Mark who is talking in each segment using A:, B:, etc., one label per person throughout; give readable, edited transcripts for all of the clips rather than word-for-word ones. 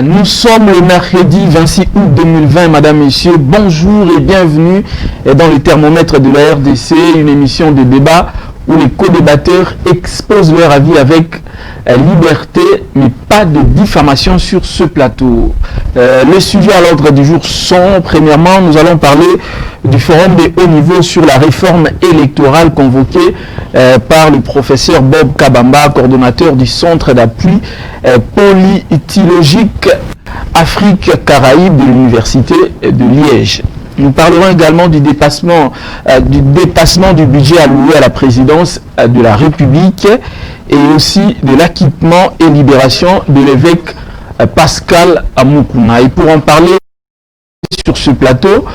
A: Nous sommes le mercredi 26 août 2020, Madame, Messieurs, bonjour et bienvenue dans le thermomètre de la RDC, une émission de débat où les co-débatteurs exposent leur avis avec liberté, mais pas de diffamation sur ce plateau. Les sujets à l'ordre du jour sont, premièrement, nous allons parler du forum de haut niveau sur la réforme électorale convoqué par le professeur Bob Kabamba, coordonnateur du centre d'appui politique Afrique-Caraïbes de l'université de Liège. Nous parlerons également du dépassement du budget alloué à la présidence de la République et aussi de l'acquittement et libération de l'évêque Pascal Mukuna. Et pour en parler sur ce plateau,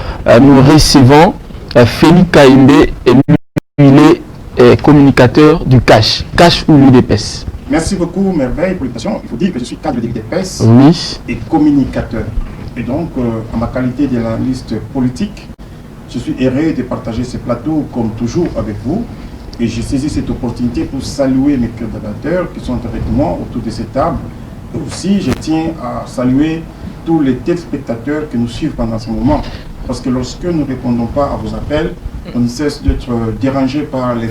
A: nous recevons Félix Kaimbe, et lui, il est communicateur du CACH ou l'UDPS.
B: Merci beaucoup, Merveille, pour l'invitation. Il faut dire que je suis cadre de l'UDPS et communicateur. Et donc, en ma qualité d'analyste politique, je suis heureux de partager ce plateau, comme toujours, avec vous. Et j'ai saisi cette opportunité pour saluer mes collaborateurs qui sont avec moi autour de cette table. Et aussi, je tiens à saluer tous les téléspectateurs qui nous suivent pendant ce moment. Parce que lorsque nous ne répondons pas à vos appels, on cesse d'être dérangé par les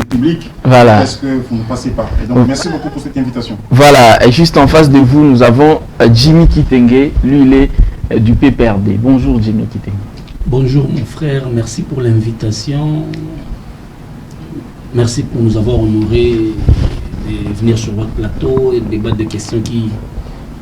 B: publics.
A: Voilà.
B: Parce que vous ne passez pas. Et donc, merci beaucoup pour cette invitation.
A: Voilà. Et juste en face de vous, nous avons Jimmy Kitenge. Lui, il est du PPRD. Bonjour, Jimmy Kitenge.
C: Bonjour, mon frère. Merci pour l'invitation. Merci pour nous avoir honorés de venir sur votre plateau et de débattre des questions qui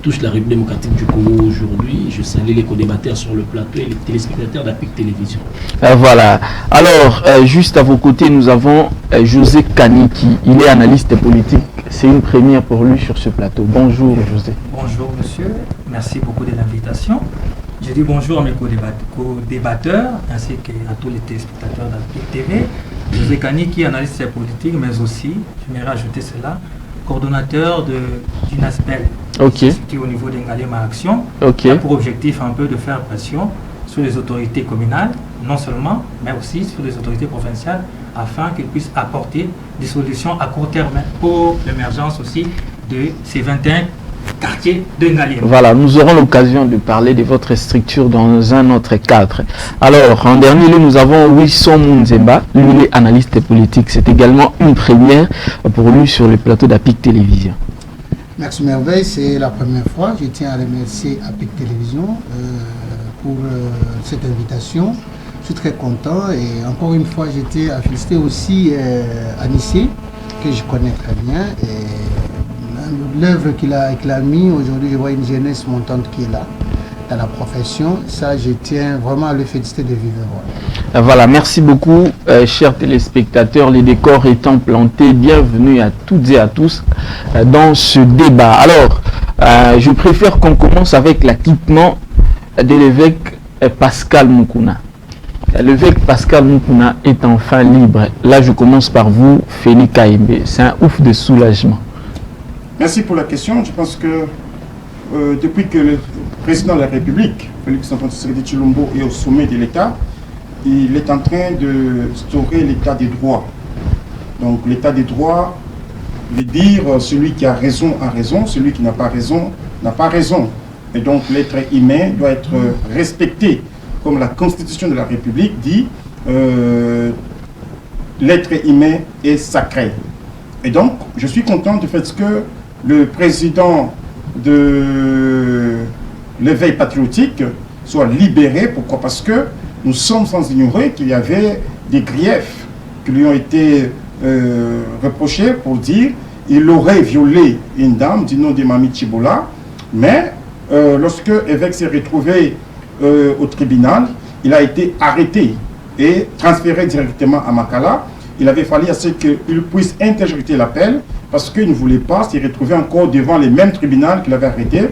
C: touchent la République démocratique du Congo aujourd'hui. Je salue les co-débatteurs sur le plateau et les téléspectateurs d'APIC Télévision.
A: Voilà. Alors, juste à vos côtés, nous avons José Kaniki. Il est analyste politique. C'est une première pour lui sur ce plateau. Bonjour, José.
D: Bonjour, monsieur. Merci beaucoup de l'invitation. Je dis bonjour à mes co-débatteurs ainsi qu'à tous les téléspectateurs d'APIC TV. José Kaniki, analyste politique, mais aussi, j'aimerais ajouter cela, coordonnateur d'une ASPEL, qui est au niveau d'Engalema Action, qui a pour objectif un peu de faire pression sur les autorités communales, non seulement, mais aussi sur les autorités provinciales, afin qu'ils puissent apporter des solutions à court terme pour l'émergence aussi de ces 21 quartiers de Ngalema.
A: Voilà, nous aurons l'occasion de parler de votre structure dans un autre cadre. Alors, en dernier lieu, nous avons Wilson Munzemba, lui il est analyste politique. C'est également une première pour lui sur le plateau d'APIC Télévision.
E: Merci Merveille, c'est la première fois. Je tiens à remercier APIC Télévision pour cette invitation. Je suis très content et encore une fois, j'étais à féliciter aussi Anissé, que je connais très bien. L'œuvre qu'il a mis, aujourd'hui je vois une jeunesse montante qui est là, dans la profession. Ça, je tiens vraiment à le féliciter de vivre.
A: Voilà, merci beaucoup, chers téléspectateurs. Les décors étant plantés, bienvenue à toutes et à tous dans ce débat. Alors, je préfère qu'on commence avec l'acquittement de l'évêque Pascal Mukuna. L'évêque Pascal Mukuna est enfin libre. Là, je commence par vous, Félix Kaimbe. C'est un ouf de soulagement.
B: Merci pour la question. Je pense que depuis que le président de la République, Félix Antoine Tshisekedi Tshilombo, est au sommet de l'État, il est en train de instaurer l'état des droits. Donc l'état des droits veut dire celui qui a raison a raison, celui qui n'a pas raison n'a pas raison. Et donc l'être humain doit être respecté. Comme la Constitution de la République dit, l'être humain est sacré. Et donc, je suis content du fait que le président de l'éveil patriotique soit libéré. Pourquoi? Parce que nous sommes sans ignorer qu'il y avait des griefs qui lui ont été reprochés pour dire qu'il aurait violé une dame du nom de Mami Chibola. Mais lorsque l'évêque s'est retrouvé au tribunal, il a été arrêté et transféré directement à Makala. Il avait fallu à ce qu'il puisse interjeter l'appel parce qu'il ne voulait pas s'y retrouver encore devant les mêmes tribunaux qu'il avait arrêté.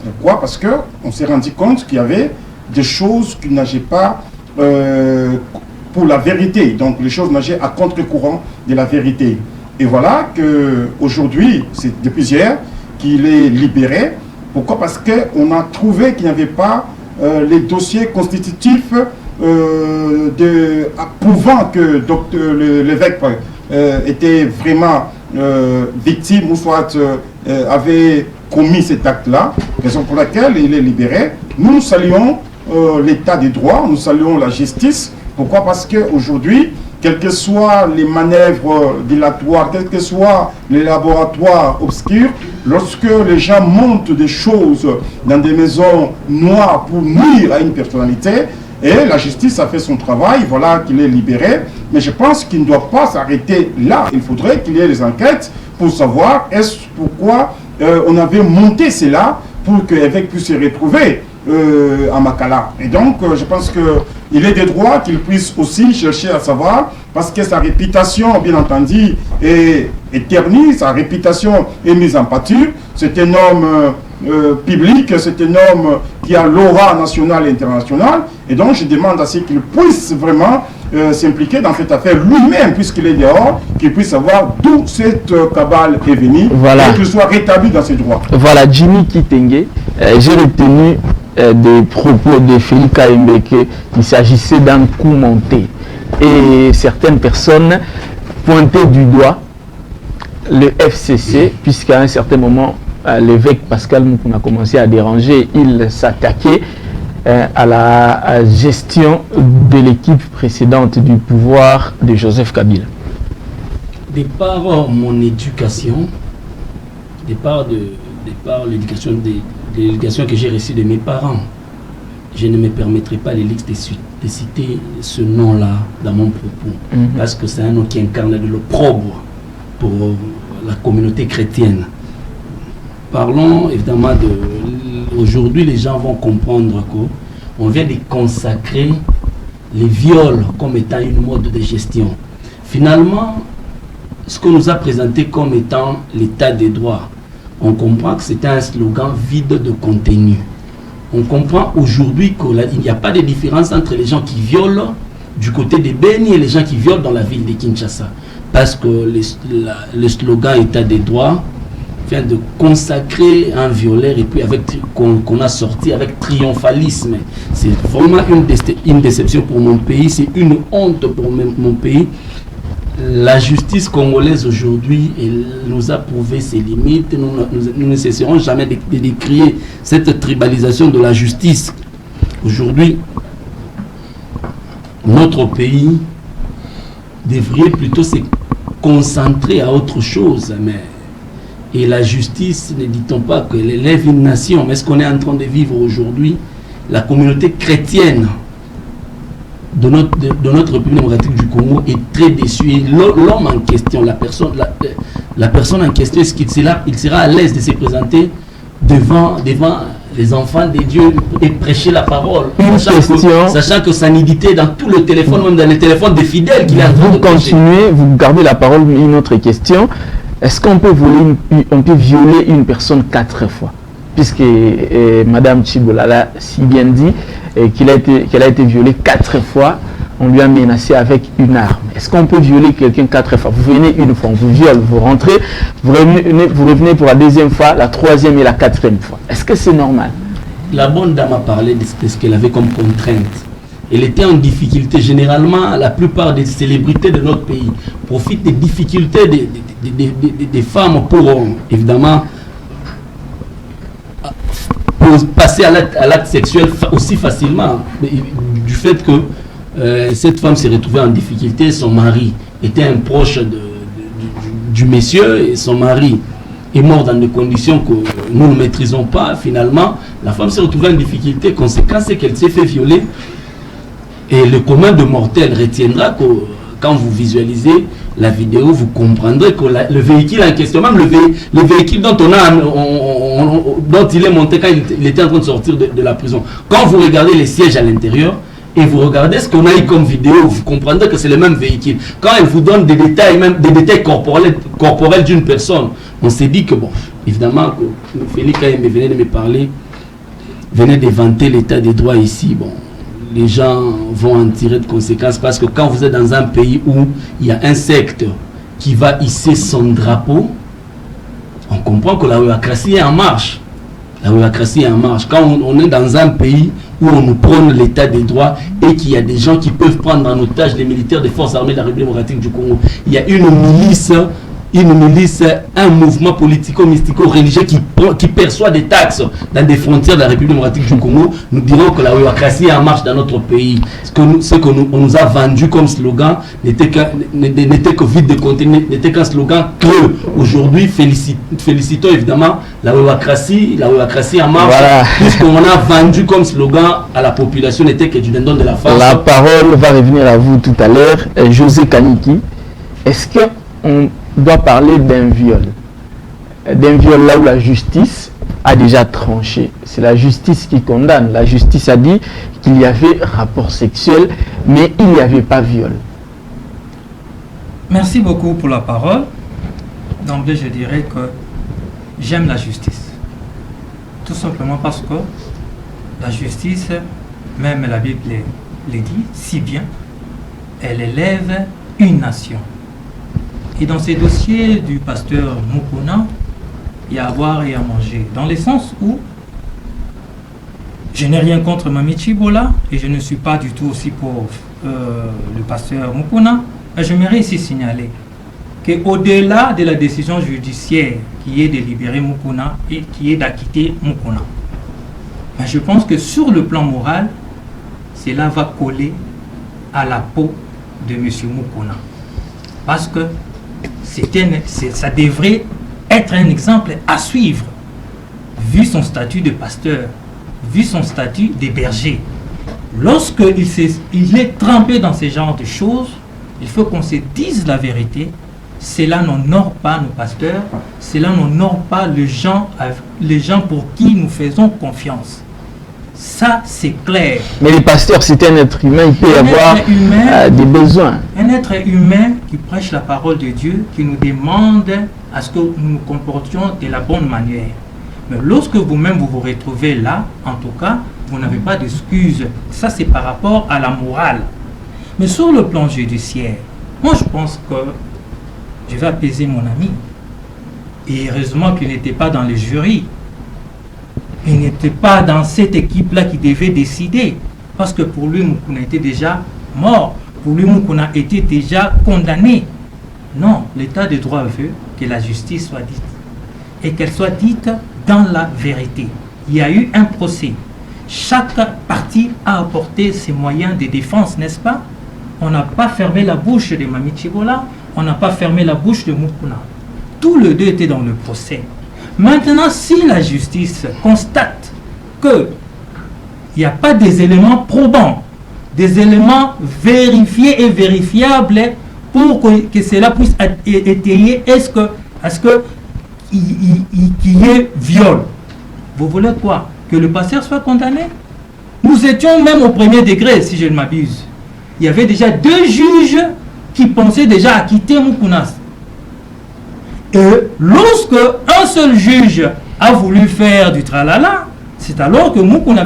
B: Pourquoi? Parce qu'on s'est rendu compte qu'il y avait des choses qui nageaient pas pour la vérité. Donc les choses nageaient à contre-courant de la vérité. Et voilà qu'aujourd'hui, c'est depuis hier qu'il est libéré. Pourquoi? Parce qu'on a trouvé qu'il n'y avait pas les dossiers constitutifs prouvant que l'évêque était vraiment victime ou soit avait commis cet acte-là, raison pour laquelle il est libéré. Nous saluons l'état des droits, nous saluons la justice. Pourquoi? Parce qu'aujourd'hui, quelles que soient les manœuvres dilatoires, quels que soient les laboratoires obscurs, lorsque les gens montent des choses dans des maisons noires pour nuire à une personnalité, et la justice a fait son travail, voilà qu'il est libéré. Mais je pense qu'il ne doit pas s'arrêter là. Il faudrait qu'il y ait des enquêtes pour savoir pourquoi on avait monté cela pour que l'évêque puisse se retrouver à Makala. Et donc, je pense qu'il est des droits qu'il puisse aussi chercher à savoir, parce que sa réputation, bien entendu, est éternie, sa réputation est mise en pâture. C'est un homme public, c'est un homme qui a l'aura nationale et internationale. Et donc, je demande à ce qu'il puisse vraiment s'impliquer dans cette affaire lui-même, puisqu'il est dehors, qu'il puisse savoir d'où cette cabale est venue,
A: voilà.
B: Et qu'il soit rétabli dans ses droits.
A: Voilà, Jimmy Kitenge, j'ai retenu des propos de Félix Kaimbeke qu'il s'agissait d'un coup monté. Et certaines personnes pointaient du doigt le FCC, puisqu'à un certain moment, l'évêque Pascal Moukoun a commencé à déranger, il s'attaquait à la gestion de l'équipe précédente du pouvoir de Joseph Kabila.
C: De par mon éducation, de par l'éducation que j'ai reçue de mes parents, je ne me permettrai pas de citer ce nom-là dans mon propos, parce que c'est un nom qui incarne de l'opprobre pour la communauté chrétienne. Parlons évidemment de... Aujourd'hui, les gens vont comprendre qu'on vient de consacrer les viols comme étant une mode de gestion. Finalement, ce qu'on nous a présenté comme étant l'état des droits, on comprend que c'était un slogan vide de contenu. On comprend aujourd'hui qu'il n'y a pas de différence entre les gens qui violent du côté de Beni et les gens qui violent dans la ville de Kinshasa. Parce que le slogan état des droits vient de consacrer un violeur et puis qu'on a sorti avec triomphalisme. C'est vraiment une déception pour mon pays, c'est une honte pour mon pays. La justice congolaise aujourd'hui, elle nous a prouvé ses limites. Nous ne cesserons jamais de décrier cette tribalisation de la justice. Aujourd'hui, notre pays devrait plutôt se concentrer à autre chose. Et la justice, ne dit-on pas qu'elle élève une nation, mais ce qu'on est en train de vivre aujourd'hui, la communauté chrétienne de notre République démocratique du Congo est très déçue. Et l'homme en question, la personne en question, est-ce qu'il sera à l'aise de se présenter devant les enfants de Dieu et prêcher la parole, sachant que sa nudité dans tout le téléphone, même dans les téléphones des fidèles qu'il est en train de prêcher.
A: Vous gardez la parole. Une autre question. Est-ce qu'on peut violer une personne 4 fois? Puisque Madame Chibola l'a si bien dit, qu'elle a été violée 4 fois, on lui a menacé avec une arme. Est-ce qu'on peut violer quelqu'un 4 fois? Vous venez une fois, on vous viole, vous rentrez, vous revenez pour la deuxième fois, la troisième et la 4e fois. Est-ce que c'est normal?
C: La bonne dame a parlé de ce qu'elle avait comme contrainte. Elle était en difficulté. Généralement, la plupart des célébrités de notre pays profitent des difficultés des femmes pour, évidemment, pour passer à l'acte sexuel aussi facilement. Du fait que cette femme s'est retrouvée en difficulté, son mari était un proche du monsieur et son mari est mort dans des conditions que nous ne maîtrisons pas. Finalement, la femme s'est retrouvée en difficulté. Conséquence, c'est qu'elle s'est fait violer. Et le commun de mortels retiendra que quand vous visualisez la vidéo, vous comprendrez que le véhicule en question, même le véhicule dont dont il est monté quand il était en train de sortir de la prison, quand vous regardez les sièges à l'intérieur et vous regardez ce qu'on a eu comme vidéo, vous comprendrez que c'est le même véhicule. Quand elle vous donne des détails, même des détails corporels d'une personne, on s'est dit que, bon, évidemment, que Félix Kayembe venait de me parler, venait de vanter l'état des droits ici, bon, les gens vont en tirer de conséquences, parce que quand vous êtes dans un pays où il y a un secte qui va hisser son drapeau, on comprend que la démocratie est en marche. La démocratie est en marche. Quand on est dans un pays où on nous prône l'état des droits et qu'il y a des gens qui peuvent prendre en otage les militaires des forces armées de la République démocratique du Congo, il y a une une milice, un mouvement politico-mystico-religieux qui perçoit des taxes dans des frontières de la République démocratique du Congo, nous dirons que la démocratie est en marche dans notre pays. Ce que on nous a vendu comme slogan n'était que vide de contenu, n'était qu'un slogan creux. Aujourd'hui, félicitons évidemment la démocratie en marche.
A: Voilà.
C: Tout ce qu'on a vendu comme slogan à la population n'était que du dindon de la farce.
A: La parole va revenir à vous tout à l'heure. José Kaniki, est-ce qu'on doit parler d'un viol là où la justice a déjà tranché? C'est la justice qui condamne. La justice a dit qu'il y avait rapport sexuel, mais il n'y avait pas viol.
D: Merci beaucoup pour la parole. D'emblée, je dirais que j'aime la justice. Tout simplement parce que la justice, même la Bible le dit si bien, elle élève une nation. Et dans ces dossiers du pasteur Mukuna, il y a à boire et à manger. Dans le sens où je n'ai rien contre Mami Chibola et je ne suis pas du tout aussi pour le pasteur Mukuna. Mais j'aimerais ici signaler qu'au-delà de la décision judiciaire qui est de libérer Mukuna et qui est d'acquitter Mukuna, mais je pense que sur le plan moral, cela va coller à la peau de M. Mukuna. Parce que ça devrait être un exemple à suivre, vu son statut de pasteur, vu son statut de berger. Lorsqu'il est trempé dans ce genre de choses, il faut qu'on se dise la vérité. Cela n'honore pas nos pasteurs, cela n'honore pas les gens pour qui nous faisons confiance. Ça, c'est clair.
A: Mais le pasteur, c'est un être humain, il peut y avoir des besoins.
D: Un être humain qui prêche la parole de Dieu, qui nous demande à ce que nous nous comportions de la bonne manière. Mais lorsque vous-même vous retrouvez là, en tout cas, vous n'avez pas d'excuses. Ça, c'est par rapport à la morale. Mais sur le plan judiciaire, moi, je pense que je vais apaiser mon ami. Et heureusement qu'il n'était pas dans le jury. Il n'était pas dans cette équipe-là qui devait décider. Parce que pour lui, Mukuna était déjà mort. Pour lui, Mukuna était déjà condamné. Non, l'état de droit veut que la justice soit dite. Et qu'elle soit dite dans la vérité. Il y a eu un procès. Chaque partie a apporté ses moyens de défense, n'est-ce pas? On n'a pas fermé la bouche de Mami Chibola. On n'a pas fermé la bouche de Mukuna. Tous les deux étaient dans le procès. Maintenant, si la justice constate qu'il n'y a pas des éléments probants, des éléments vérifiés et vérifiables pour que cela puisse étayer, est-ce qu'il y ait viol? Vous voulez quoi? Que le pasteur soit condamné? Nous étions même au premier degré, si je ne m'abuse. Il y avait déjà 2 juges qui pensaient déjà acquitter Mukuna. Et lorsque un seul juge a voulu faire du tralala, c'est alors que Mukuna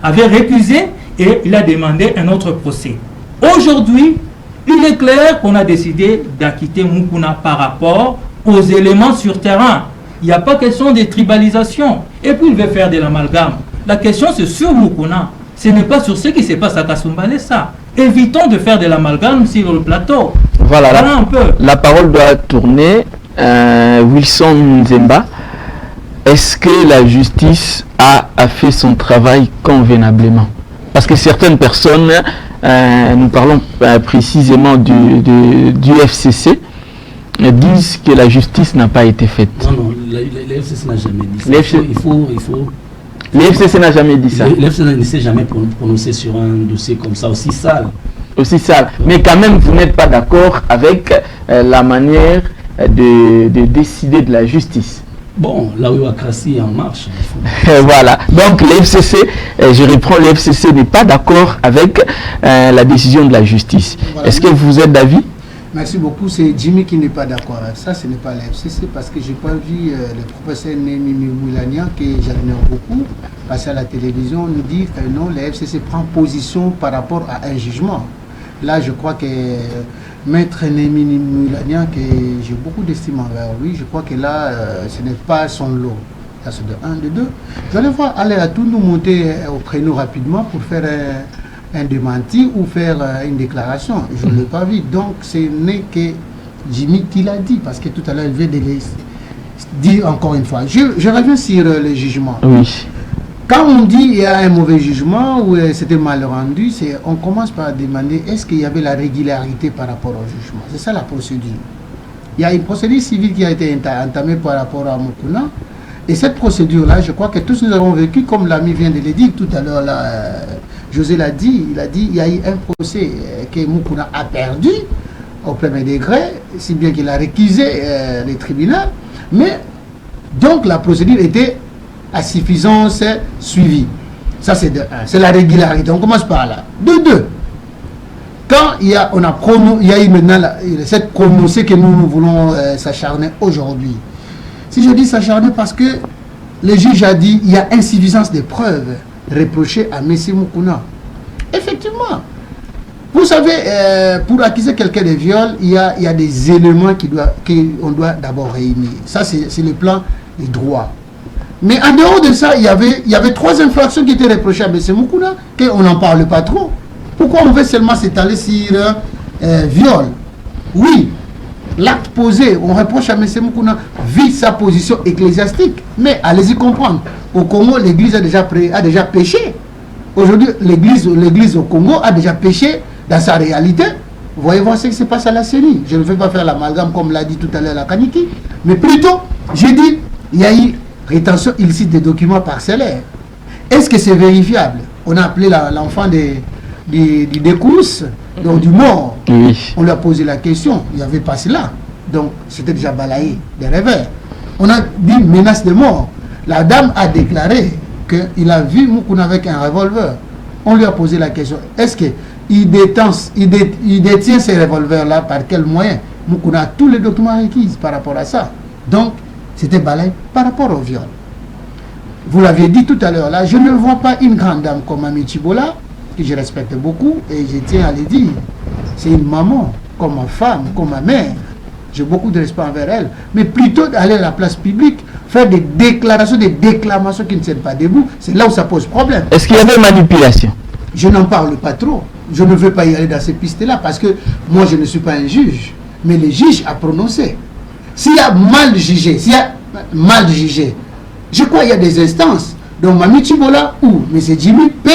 D: avait récusé et il a demandé un autre procès. Aujourd'hui, il est clair qu'on a décidé d'acquitter Mukuna par rapport aux éléments sur terrain. Il n'y a pas question de tribalisation. Et puis il veut faire de l'amalgame. La question c'est sur Mukuna. Ce n'est pas sur ce qui se passe à Kasumbalé, ça. Évitons de faire de l'amalgame sur le plateau.
A: Voilà,
D: un peu.
A: La parole doit tourner. Wilson Nzemba, est-ce que la justice a fait son travail convenablement? Parce que certaines personnes, nous parlons précisément du FCC, disent que la justice n'a pas été faite.
C: Non, le FCC n'a jamais dit ça.
A: Le FCC n'a jamais dit ça.
C: Le FCC ne s'est jamais prononcé sur un dossier comme ça, aussi sale.
A: Aussi sale. Mais quand même, vous n'êtes pas d'accord avec la manière de décider de la justice.
C: Bon, la démocratie est en marche.
A: Voilà. Donc, le FCC, je reprends, le FCC n'est pas d'accord avec la décision de la justice. Voilà. Est-ce que vous êtes d'avis?
E: Merci beaucoup. C'est Jimmy qui n'est pas d'accord avec ça. Ce n'est pas le FCC parce que je n'ai pas vu le professeur Némi Moulania, que j'admire beaucoup, passer à la télévision, nous dire que non, le FCC prend position par rapport à un jugement. Là, je crois que Maître Némi Moulania, que j'ai beaucoup d'estime envers lui, je crois que là, ce n'est pas son lot. Ça, c'est de 1, de 2. Vous allez voir, allez à tout nous monter au créneau rapidement pour faire un démenti ou faire une déclaration. Je ne l'ai pas vu. Donc, ce n'est que Jimmy qui l'a dit, parce que tout à l'heure, il veut dire encore une fois. Je reviens sur le jugement.
A: Oui.
E: Quand on dit qu'il y a un mauvais jugement ou c'était mal rendu, on commence par demander est-ce qu'il y avait la régularité par rapport au jugement. C'est ça la procédure. Il y a une procédure civile qui a été entamée par rapport à Mukuna. Et cette procédure-là, je crois que tous nous avons vécu, comme l'ami vient de le dire tout à l'heure, José l'a dit, il y a eu un procès que Mukuna a perdu au premier degré, si bien qu'il a récusé les tribunaux. Mais donc la procédure était à suffisance suivie. Ça c'est de 1. C'est la régularité. On commence par là. De 2. Quand il y a eu maintenant cette prononcée que nous voulons s'acharner aujourd'hui. Si je dis s'acharner parce que le juge a dit il y a insuffisance de preuves reprochées à M. Mukuna. Effectivement. Vous savez, pour accuser quelqu'un de viol, il y a des éléments qu'on doit d'abord réunir. Ça, c'est le plan des droits. Mais en dehors de ça, il y avait 3 infractions qui étaient reprochées à M. Mukuna, qu'on n'en parle pas trop. Pourquoi on veut seulement s'étaler sur viol? Oui, l'acte posé, on reproche à M. Mukuna, vit sa position ecclésiastique. Mais allez-y comprendre, au Congo, l'Église a déjà péché. Aujourd'hui, l'Église au Congo a déjà péché dans sa réalité. Vous voyez voir ce qui se passe à la CENI. Je ne vais pas faire l'amalgame comme l'a dit tout à l'heure la Kaniki, mais plutôt, j'ai dit, il y a eu rétention illicite des documents parcellaires. Est-ce que c'est vérifiable? On a appelé l'enfant des courses, donc du mort. Oui. On lui a posé la question, il n'y avait pas cela. Donc, c'était déjà balayé des revers. On a dit menace de mort. La dame a déclaré qu'il a vu Mukuna avec un revolver. On lui a posé la question, est-ce qu'il détient ces revolvers-là par quel moyen? Mukuna a tous les documents requis par rapport à ça. Donc, c'était balayé par rapport au viol. Vous l'aviez dit tout à l'heure, là, je ne vois pas une grande dame comme Ami Chibola, que je respecte beaucoup, et je tiens à le dire. C'est une maman, comme ma femme, comme ma mère. J'ai beaucoup de respect envers elle. Mais plutôt d'aller à la place publique, faire des déclarations, des déclamations qui ne tiennent pas debout, c'est là où ça pose problème.
A: Est-ce qu'il y avait manipulation?
E: Je n'en parle pas trop. Je ne veux pas y aller dans ces pistes-là, parce que moi, je ne suis pas un juge. Mais le juge a prononcé. S'il y a mal jugé, je crois qu'il y a des instances. Donc, Mami Chibola ou M. Jimmy peut,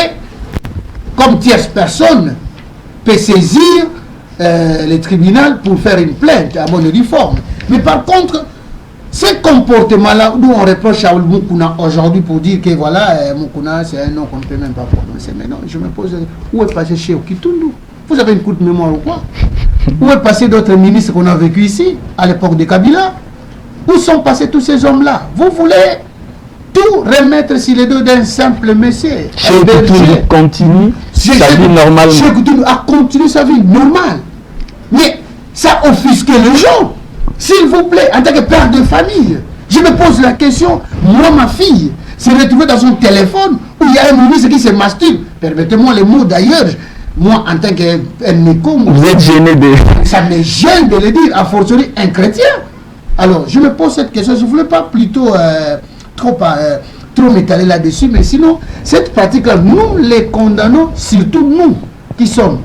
E: comme tierce personne, peut saisir le tribunal pour faire une plainte à mon uniforme. Mais par contre, ce comportement-là, où on reproche à Mukuna aujourd'hui pour dire que voilà, Mukuna, c'est un nom qu'on ne peut même pas prononcer. Mais non, je me pose, où est passé chez Okitundu? Vous avez une courte mémoire ou quoi? Où est passé d'autres ministres qu'on a vécu ici, à l'époque de Kabila? Où sont passés tous ces hommes-là? Vous voulez tout remettre sur les dos d'un simple monsieur?
A: Chez Okitundu continue sa vie normalement.
E: Chez Okitundu a continué sa vie normale. Mais ça offusque les gens. S'il vous plaît, en tant que père de famille, je me pose la question, moi, ma fille, s'est retrouvée dans son téléphone où il y a un ministre qui se masturbe. Permettez-moi les mots d'ailleurs. Moi, en tant qu'un écho,
A: vous êtes gêné de...
E: Ça me gêne de le dire, a fortiori un chrétien. Alors, je me pose cette question. Je ne voulais pas plutôt trop m'étaler là-dessus, mais sinon, cette pratique-là, nous les condamnons, surtout nous qui sommes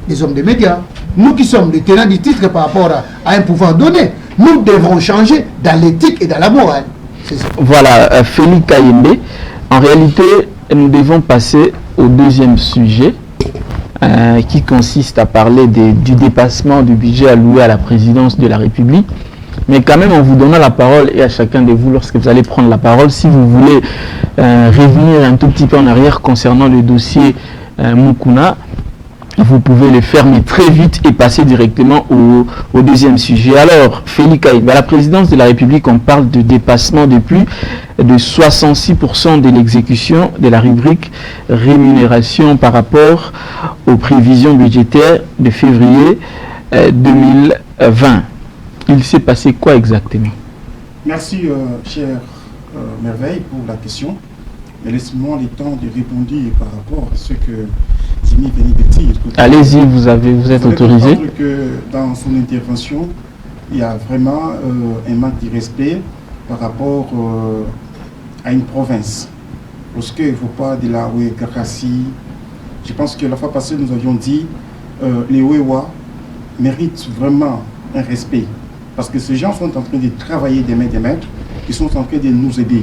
E: des hommes des médias, nous qui sommes les tenants du titre par rapport à un pouvoir donné. Nous devons changer dans l'éthique et dans la morale.
A: Voilà, Félix Kayembe. En réalité, nous devons passer au deuxième sujet qui consiste à parler du dépassement du budget alloué à la présidence de la République. Mais quand même, en vous donnant la parole et à chacun de vous, lorsque vous allez prendre la parole, si vous voulez revenir un tout petit peu en arrière concernant le dossier Mukuna, vous pouvez le faire, mais très vite et passer directement au deuxième sujet. Alors, Félix Kayembe, à la présidence de la République, on parle de dépassement de plus de 66% de l'exécution de la rubrique rémunération par rapport aux prévisions budgétaires de février 2020. Il s'est passé quoi exactement?
B: Merci, cher Merveille, pour la question. Mais laissez-moi le temps de répondre par rapport à ce que Jimmy venait de dire.
A: Allez-y, vous êtes autorisé.
B: Que dans son intervention, il y a vraiment un manque de respect par rapport à une province. Parce qu'il ne faut pas de la Ouégarassi. Je pense que la fois passée, nous avions dit les Ouéwa méritent vraiment un respect. Parce que ces gens sont en train de travailler des mains des maîtres, qui sont en train de nous aider.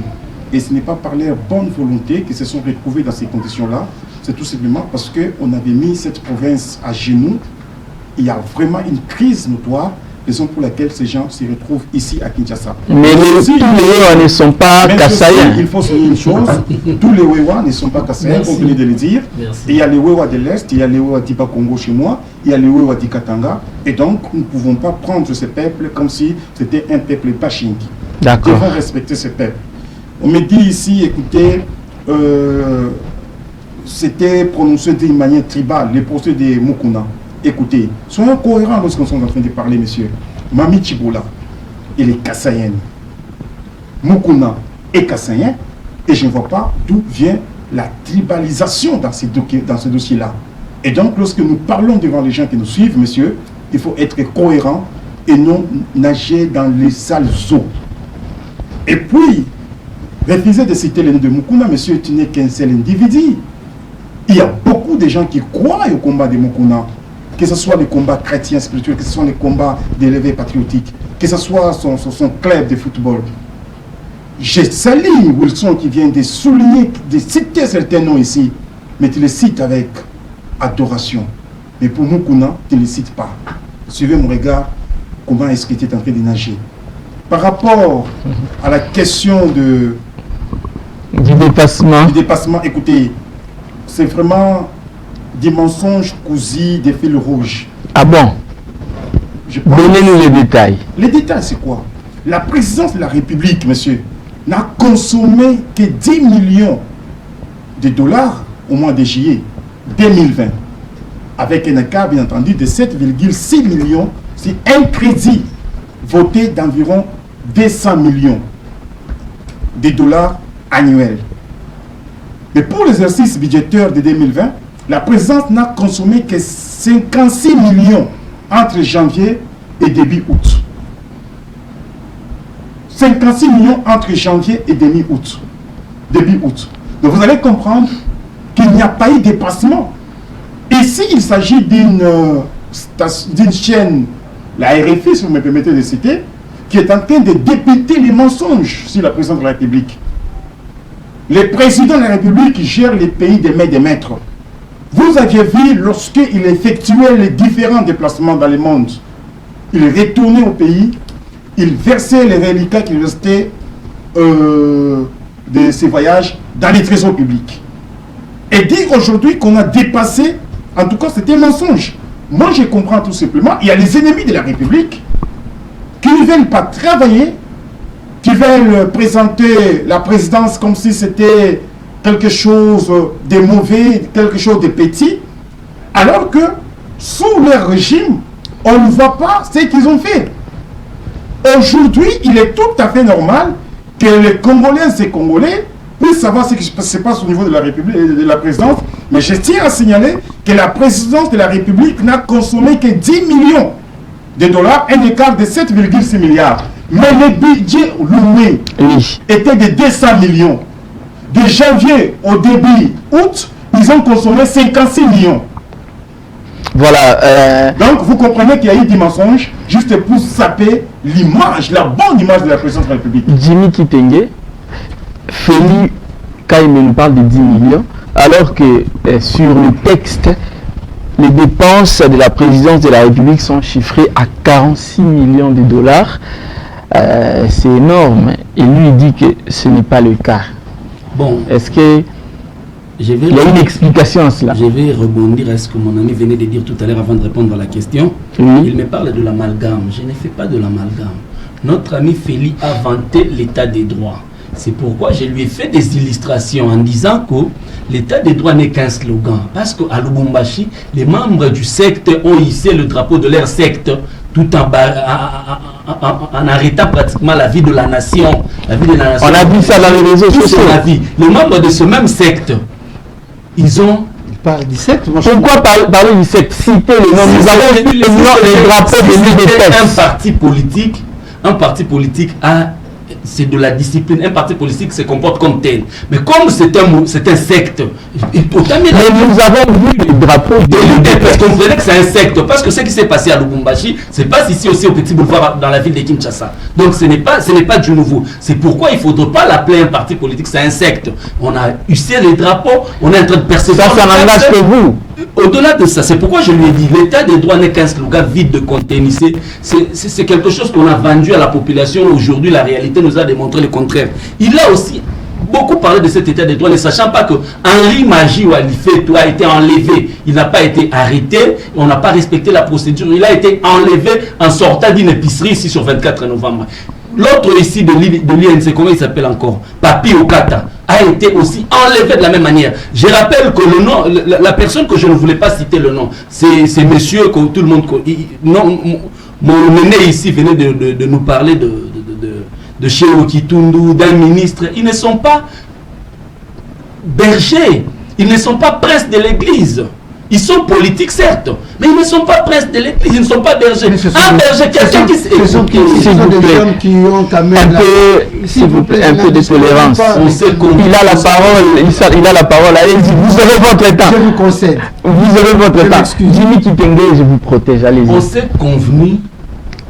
B: Et ce n'est pas par leur bonne volonté qu'ils se sont retrouvés dans ces conditions-là. C'est tout simplement parce qu'on avait mis cette province à genoux. Il y a vraiment une crise notoire, raison pour laquelle ces gens se retrouvent ici à Kinshasa.
A: Mais tous les Wewa ne sont pas kassaïens.
B: Il faut souligner une chose, tous les Wewa ne sont pas kassaïens, comme vous venez de le dire. Et il y a les Wewa de l'Est, il y a les Wewa d'Iba Congo chez moi, il y a les Wewa d'Ikatanga. Et donc, nous ne pouvons pas prendre ce peuple comme si c'était un peuple Pachinki.
A: D'accord.
B: Nous devons respecter ce peuple. On me dit ici, écoutez, c'était prononcé d'une manière tribale, les procès de Mukuna. Écoutez, soyons cohérents lorsqu'on est en train de parler, monsieur. Mami Chibola, il est kassaïenne. Mukuna est kassaïen, et je ne vois pas d'où vient la tribalisation dans ce dossier-là. Et donc, lorsque nous parlons devant les gens qui nous suivent, monsieur, il faut être cohérent et non nager dans les sales eaux. Et puis, refuser de citer le nom de Mukuna, monsieur, tu n'es qu'un seul individu. Il y a beaucoup de gens qui croient au combat de Mukuna, que ce soit les combats chrétiens spirituels, que ce soit les combats d'élevé patriotiques, que ce soit son club de football. Je salue Wilson qui vient de souligner, de citer certains noms ici, mais tu les cites avec adoration. Mais pour Mukuna, tu ne les cites pas. Suivez mon regard, comment est-ce que tu es en train de nager. Par rapport à la question du dépassement, écoutez, c'est vraiment des mensonges cousus, des fils rouges.
A: Ah bon? Donnez-nous les détails.
B: Les détails, c'est quoi? La présidence de la République, monsieur, n'a consommé que 10 millions de dollars au mois de juillet 2020. Avec un écart, bien entendu, de 7,6 millions. C'est un crédit voté d'environ 200 millions de dollars annuels. Mais pour l'exercice budgétaire de 2020, la présidence n'a consommé que 56 millions entre janvier et début août. 56 millions entre janvier et début août. Donc vous allez comprendre qu'il n'y a pas eu de dépassement. Ici, il s'agit d'une chaîne, la RFI, si vous me permettez de citer, qui est en train de dépiter les mensonges sur la présidence de la République. Le président de la République gère les pays des mains des maîtres. Vous aviez vu lorsqu'il effectuait les différents déplacements dans le monde, il retournait au pays, il versait les reliquats qui restaient de ses voyages dans les trésors publics. Et dire aujourd'hui qu'on a dépassé, en tout cas c'était un mensonge. Moi je comprends tout simplement, il y a les ennemis de la République qui ne veulent pas travailler, qui veulent présenter la présidence comme si c'était quelque chose de mauvais, quelque chose de petit, alors que sous leur régime, on ne voit pas ce qu'ils ont fait. Aujourd'hui, il est tout à fait normal que les Congolais et les Congolais puissent savoir ce qui se passe au niveau de la République et de la présidence, mais je tiens à signaler que la présidence de la République n'a consommé que 10 millions de dollars, un écart de 7,6 milliards. Mais le budget loué était de 200 millions. De janvier au début août, ils ont consommé 56 millions.
A: Voilà.
B: Donc vous comprenez qu'il y a eu des mensonges juste pour saper l'image, la bonne image de la présidence de la République.
A: Jimmy Kitenge, Félix Kaime nous parle de 10 millions, alors que sur le texte, les dépenses de la présidence de la République sont chiffrées à 46 millions de dollars. C'est énorme. Et lui, il dit que ce n'est pas le cas.
C: Bon.
A: Est-ce que il y a une explication à cela?
C: Je vais rebondir à ce que mon ami venait de dire tout à l'heure avant de répondre à la question.
A: Oui.
C: Il me parle de l'amalgame. Je ne fais pas de l'amalgame. Notre ami Félix a vanté l'état des droits. C'est pourquoi je lui ai fait des illustrations en disant que l'état des droits n'est qu'un slogan. Parce qu'à Lubumbashi, les membres du secte ont hissé le drapeau de leur secte tout en arrêtant pratiquement la vie de la nation. La vie de la nation.
A: On a vu ça dans les réseaux sociaux.
C: Les membres de ce même secte, ils ont...
A: Pourquoi parler du secte? Citer les noms. Nous avons les drapeaux de l'UDPS.
C: Un parti politique a c'est de la discipline. Un parti politique se comporte comme tel. Mais comme c'est un secte, mais
A: nous avons vu les drapeaux de l'UDPS.
C: parce qu'on comprenait que c'est un secte. Parce que ce qui s'est passé à Lubumbashi, c'est pas ici aussi au Petit Boulevard dans la ville de Kinshasa. Donc ce n'est pas du nouveau. C'est pourquoi il ne faudrait pas l'appeler un parti politique, c'est un secte. On a hissé les drapeaux, on est en train de percevoir.
A: Ça n'engage que vous.
C: Au-delà de ça, c'est pourquoi je lui ai dit, l'état des droits n'est qu'un slogan vide de contenu. C'est quelque chose qu'on a vendu à la population. Aujourd'hui, la réalité nous a démontré le contraire. Il a aussi beaucoup parlé de cet état des droits, ne sachant pas que Henri Magie ou Alifetou a été enlevé. Il n'a pas été arrêté, on n'a pas respecté la procédure. Il a été enlevé en sortant d'une épicerie ici sur 24 novembre. L'autre ici de l'INC, comment il s'appelle encore, Papi Okata, a été aussi enlevé de la même manière. Je rappelle que le nom, la personne que je ne voulais pas citer le nom, c'est monsieur que tout le monde connaît. Mon aîné ici venait de nous parler de chez Okitundu, d'un ministre. Ils ne sont pas bergers, ils ne sont pas princes de l'église. Ils sont politiques, certes, mais ils ne sont pas princes de l'église, ils ne sont pas bergers. Un berger, quelqu'un qui...
E: Ce sont des hommes qui ont quand même...
A: S'il vous plaît, un peu de tolérance. Il a la parole, il a la parole. Allez-y, vous avez votre temps.
E: Je vous concède.
A: Vous avez votre temps. Jimmy Kitenge, je vous protège, allez-y.
C: On s'est convenu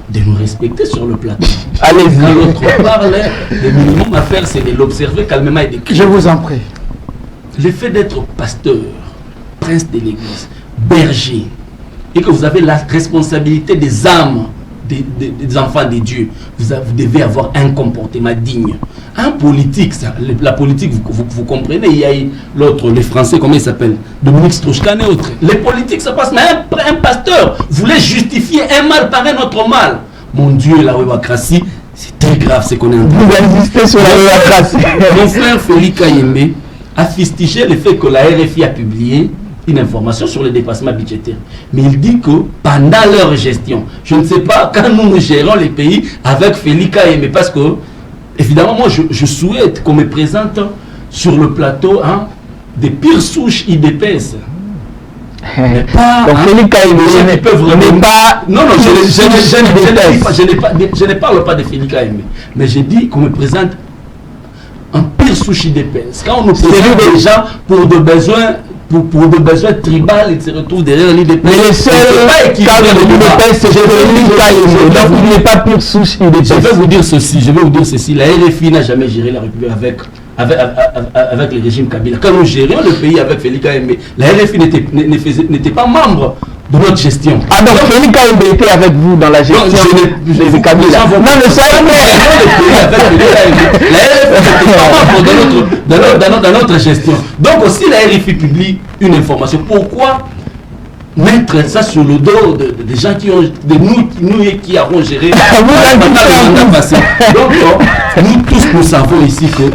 C: de nous respecter sur le plateau.
A: Allez-y.
C: Quand l'autre parle, le minimum à faire, c'est de l'observer calmement et d'écrire.
E: Je vous en prie.
C: Le fait d'être pasteur, prince de l'église, berger, et que vous avez la responsabilité des âmes des enfants de Dieu, vous devez avoir un comportement digne. Un politique, la politique, vous comprenez, il y a l'autre, les Français, comment il s'appelle, Dominique Strauss-Kahn et autres. Les politiques, ça passe, mais un pasteur voulait justifier un mal par un autre mal. Mon Dieu, la webacratie, c'est très grave ce qu'on est en train de faire.
A: Vous insistez sur la webacratie.
C: Mon frère Félix Kayembe a fustigé le fait que la RFI a publié une information sur le dépassement budgétaire. Mais il dit que pendant leur gestion, je ne sais pas, quand nous gérons les pays avec Félix Kayembe, parce que, évidemment, moi, je souhaite qu'on me présente sur le plateau des pires souches IDPS.
A: Donc Félix Kayembe n'est pas...
C: Non, je ne parle pas de Félix Kayembe, mais j'ai dit qu'on me présente un pire souche IDPS. Quand on nous présente des gens pour des besoins tribales, ils se retrouvent derrière l'IDPS.
A: Mais le seul cadre de l'IDPS, c'est Félix Kayembe. Donc il n'est pas pure souche IDPS.
C: Je vais vous dire ceci. La RFI n'a jamais géré la République avec le régime Kabila. Quand nous gérions le pays avec Félix Kayembe, la RFI n'était pas membre de notre gestion.
A: Ah donc Félix Kayembe était avec vous dans la gestion de Kabila. Non, mais ça
C: la RFI n'était pas membre dans notre gestion. Donc aussi la RFI publie une information. Pourquoi mettre ça sur le dos des gens qui ont, nous qui avons géré le mandat passé. Donc, nous tous, nous savons ici qu'il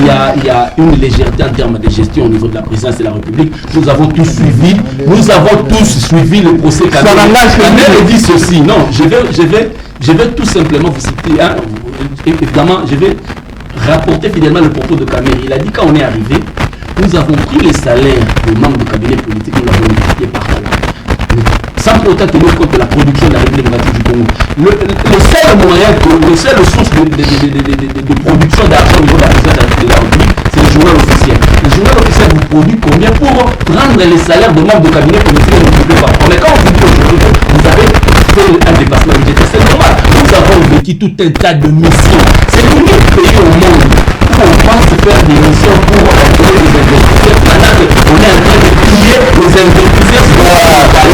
C: y a une légèreté en termes de gestion au niveau de la présidence de la République. Nous avons tous suivi le procès Kabila. Kabila dit ceci. Non, je vais tout simplement vous citer. Évidemment, je vais rapporter fidèlement le propos de Kamel. Il a dit quand on est arrivé, nous avons pris les salaires des membres du cabinet politique, nous l'avons multiplié par là. Sans pour autant tenir compte de la production de la République démocratique du Congo. Le seul moyen, la seule source de production d'argent au niveau de la présidence de la République, c'est le journal officiel. Le journal officiel vous produit combien pour prendre les salaires de membres de cabinet politique et multiplier par rapport. Mais quand on vous dit aujourd'hui que vous avez fait un dépassement budgétaire, c'est normal. Nous avons vécu tout un tas de missions. C'est l'unique pays au monde où on pense faire des missions pour envoyer les investisseurs pendant qu'on est en train de piller les investisseurs sur le dépassement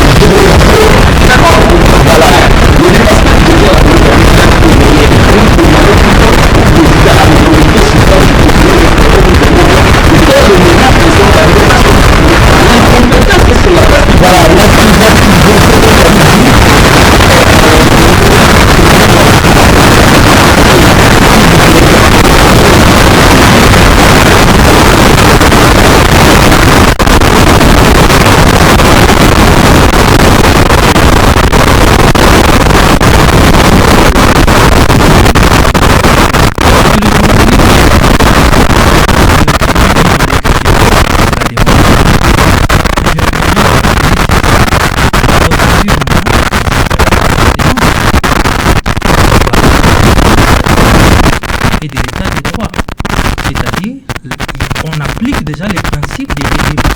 D: on applique déjà les principes de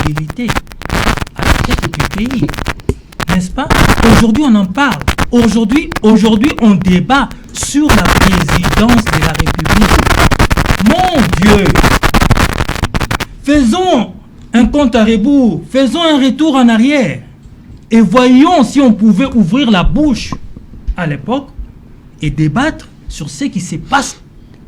D: l'éligibilité à la tête du pays. N'est-ce pas? Aujourd'hui, on en parle. Aujourd'hui, on débat sur la présidence de la République. Mon Dieu! Faisons un compte à rebours, faisons un retour en arrière et voyons si on pouvait ouvrir la bouche à l'époque et débattre sur ce qui se passe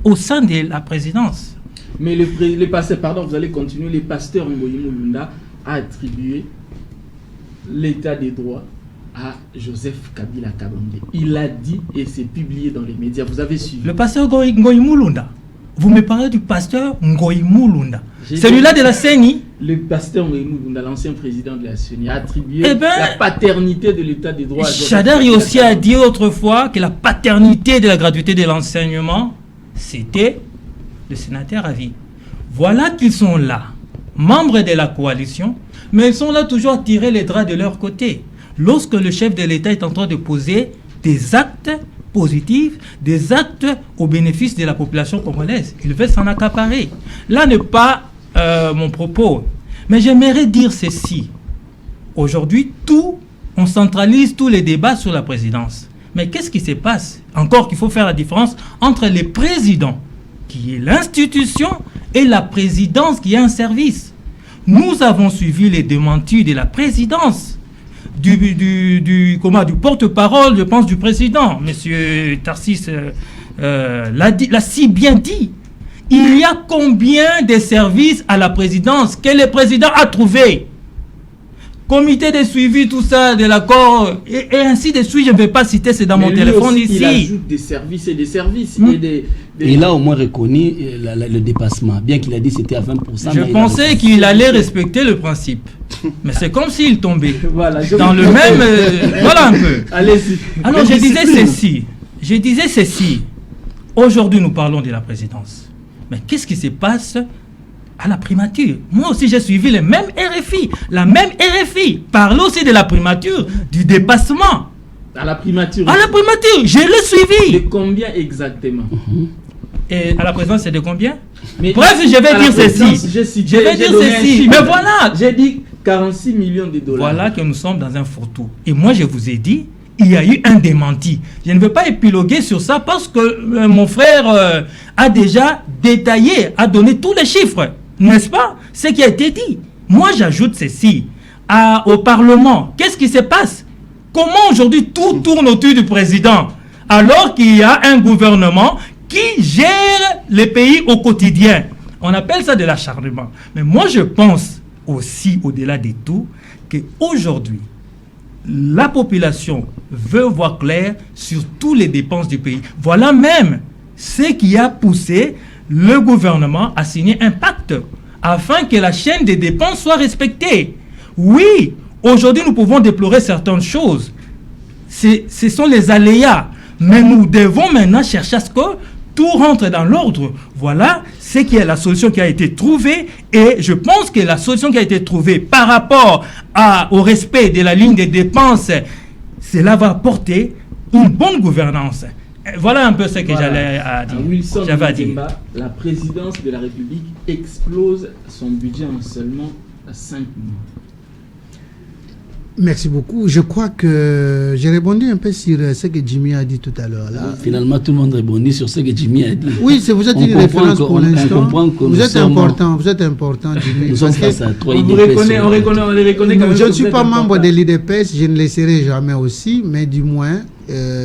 D: au sein de la présidence.
A: Mais les pasteurs, pardon, vous allez continuer, les pasteurs Ngoyi Mulunda a attribué l'état des droits à Joseph Kabila Kabange. Il a dit et c'est publié dans les médias. Vous avez suivi.
D: Le pasteur Ngoyi Mulunda. Vous me parlez du pasteur Ngoyi Mulunda. Celui-là de la CENI.
A: Le pasteur Ngoyi Mulunda, l'ancien président de la CENI, a attribué la paternité de l'état des droits à Joseph
D: Chadari aussi a dit autrefois que la paternité de la gratuité de l'enseignement, c'était le sénateur à vie. Voilà qu'ils sont là, membres de la coalition, mais ils sont là toujours à tirer les draps de leur côté. Lorsque le chef de l'État est en train de poser des actes positifs, des actes au bénéfice de la population congolaise, il veut s'en accaparer. Là n'est pas mon propos, mais j'aimerais dire ceci. Aujourd'hui, on centralise tous les débats sur la présidence. Mais qu'est-ce qui se passe? Encore qu'il faut faire la différence entre les présidents, qui est l'institution, et la présidence qui est un service. Nous avons suivi les démentis de la présidence, du porte-parole, je pense, du président, M. Tarsis l'a si bien dit. Il y a combien de services à la présidence que le président a trouvé? Comité de suivi, tout ça, de l'accord, et ainsi de suite, je ne vais pas citer, c'est dans mon téléphone
A: aussi,
D: ici.
A: Il ajoute des services et des services.
C: Il a au moins reconnu le dépassement, bien qu'il a dit que c'était à 20%.
D: Je pensais qu'il allait respecter le principe. Mais c'est comme s'il tombait dans le même... voilà un peu.
A: Allez-y.
D: Alors je disais ceci. Aujourd'hui, nous parlons de la présidence. Mais qu'est-ce qui se passe à la primature? Moi aussi, j'ai suivi les mêmes RFI. La même RFI parle aussi de la primature, du dépassement.
A: À la primature?
D: À la primature, je l'ai suivi.
A: De combien exactement?
D: Et à la présidence, c'est de combien?
A: Mais
D: bref, je vais dire ceci. Je vais dire ceci. Mais voilà.
A: J'ai dit 46 millions de dollars.
D: Voilà que nous sommes dans un fourre-tout. Et moi, je vous ai dit, il y a eu un démenti. Je ne veux pas épiloguer sur ça parce que mon frère a déjà détaillé, a donné tous les chiffres. N'est-ce pas? Ce qui a été dit. Moi, j'ajoute ceci. Au Parlement, qu'est-ce qui se passe? Comment aujourd'hui tout tourne autour du président alors qu'il y a un gouvernement qui gère les pays au quotidien? On appelle ça de l'acharnement. Mais moi, je pense aussi, au-delà de tout, qu'aujourd'hui, la population veut voir clair sur toutes les dépenses du pays. Voilà même ce qui a poussé le gouvernement à signer un pacte afin que la chaîne des dépenses soit respectée. Oui, aujourd'hui, nous pouvons déplorer certaines choses. Ce sont les aléas. Mais nous devons maintenant chercher à ce que tout rentre dans l'ordre. Voilà ce qui est la solution qui a été trouvée. Et je pense que la solution qui a été trouvée par rapport au respect de la ligne des dépenses, cela va apporter une bonne gouvernance. Voilà un peu ce que j'allais dire.
A: Wilson Matemba, la présidence de la République explose son budget en seulement 5 mois.
E: Merci beaucoup. Je crois que j'ai répondu un peu sur ce que Jimmy a dit tout à l'heure.
C: Finalement, tout le monde répondit sur ce que Jimmy a dit.
E: Oui, vous êtes une référence pour l'instant. Vous êtes important, Jimmy.
C: Nous sommes face à 3 IDPS.
A: On les reconnaît quand même.
E: Je ne suis pas membre de l'IDPS, je ne le serai jamais aussi, mais du moins,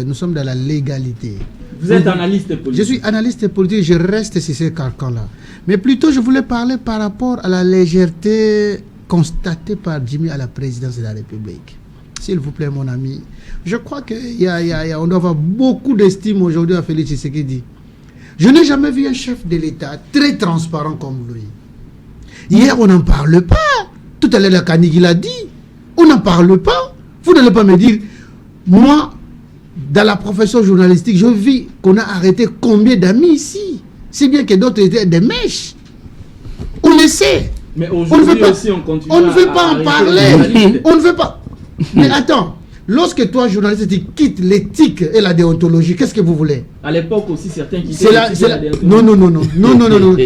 E: nous sommes dans la légalité.
A: Vous êtes analyste politique.
E: Je suis analyste politique, je reste sur ces carcans-là. Mais plutôt, je voulais parler par rapport à la légèreté constaté par Jimmy à la présidence de la République. S'il vous plaît, mon ami, je crois qu'on doit avoir beaucoup d'estime aujourd'hui à Félix Tshisekedi. Je n'ai jamais vu un chef de l'État très transparent comme lui. Hier, on n'en parle pas. Tout à l'heure, la Kanigi l'a dit. On n'en parle pas. Vous n'allez pas me dire, moi, dans la profession journalistique, je vis qu'on a arrêté combien d'amis ici. Si bien que d'autres étaient des mèches. On le sait.
A: Mais aujourd'hui aussi, on continue.
E: On ne veut pas en parler. On ne veut pas. Mais attends, Lorsque toi, journaliste, tu quittes l'éthique et la déontologie, qu'est-ce que vous voulez?
A: À l'époque aussi, certains qui
E: Non.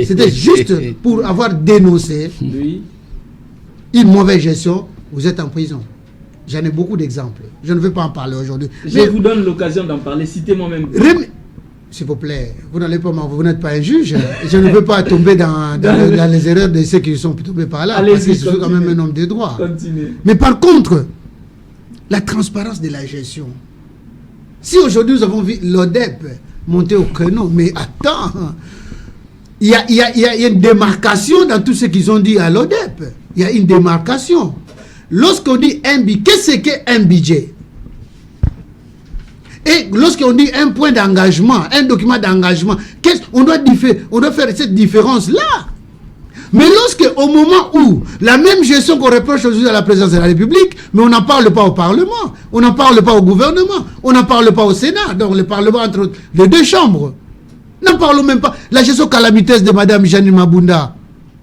E: C'était juste pour avoir dénoncé une mauvaise gestion, vous êtes en prison. J'en ai beaucoup d'exemples. Je ne veux pas en parler aujourd'hui.
A: Je vous donne l'occasion d'en parler. Citez-moi même.
E: S'il vous plaît, vous n'êtes pas un juge. Je ne veux pas tomber dans les erreurs de ceux qui sont tombés par là. Parce que je suis quand même un homme de droit.
A: Continuez.
E: Mais par contre, la transparence de la gestion. Si aujourd'hui nous avons vu l'ODEP monter au créneau, mais attends, il y a une démarcation dans tout ce qu'ils ont dit à l'ODEP. Il y a une démarcation. Lorsqu'on dit un budget, qu'est-ce qu'un budget? Et lorsqu'on dit un point d'engagement, un document d'engagement, on doit faire cette différence-là. Mais au moment où la même gestion qu'on reproche aujourd'hui à la présidence de la République, mais on n'en parle pas au Parlement, on n'en parle pas au gouvernement, on n'en parle pas au Sénat, donc le Parlement entre les deux chambres. N'en parlons même pas. La gestion calamiteuse de Mme Janine Mabunda,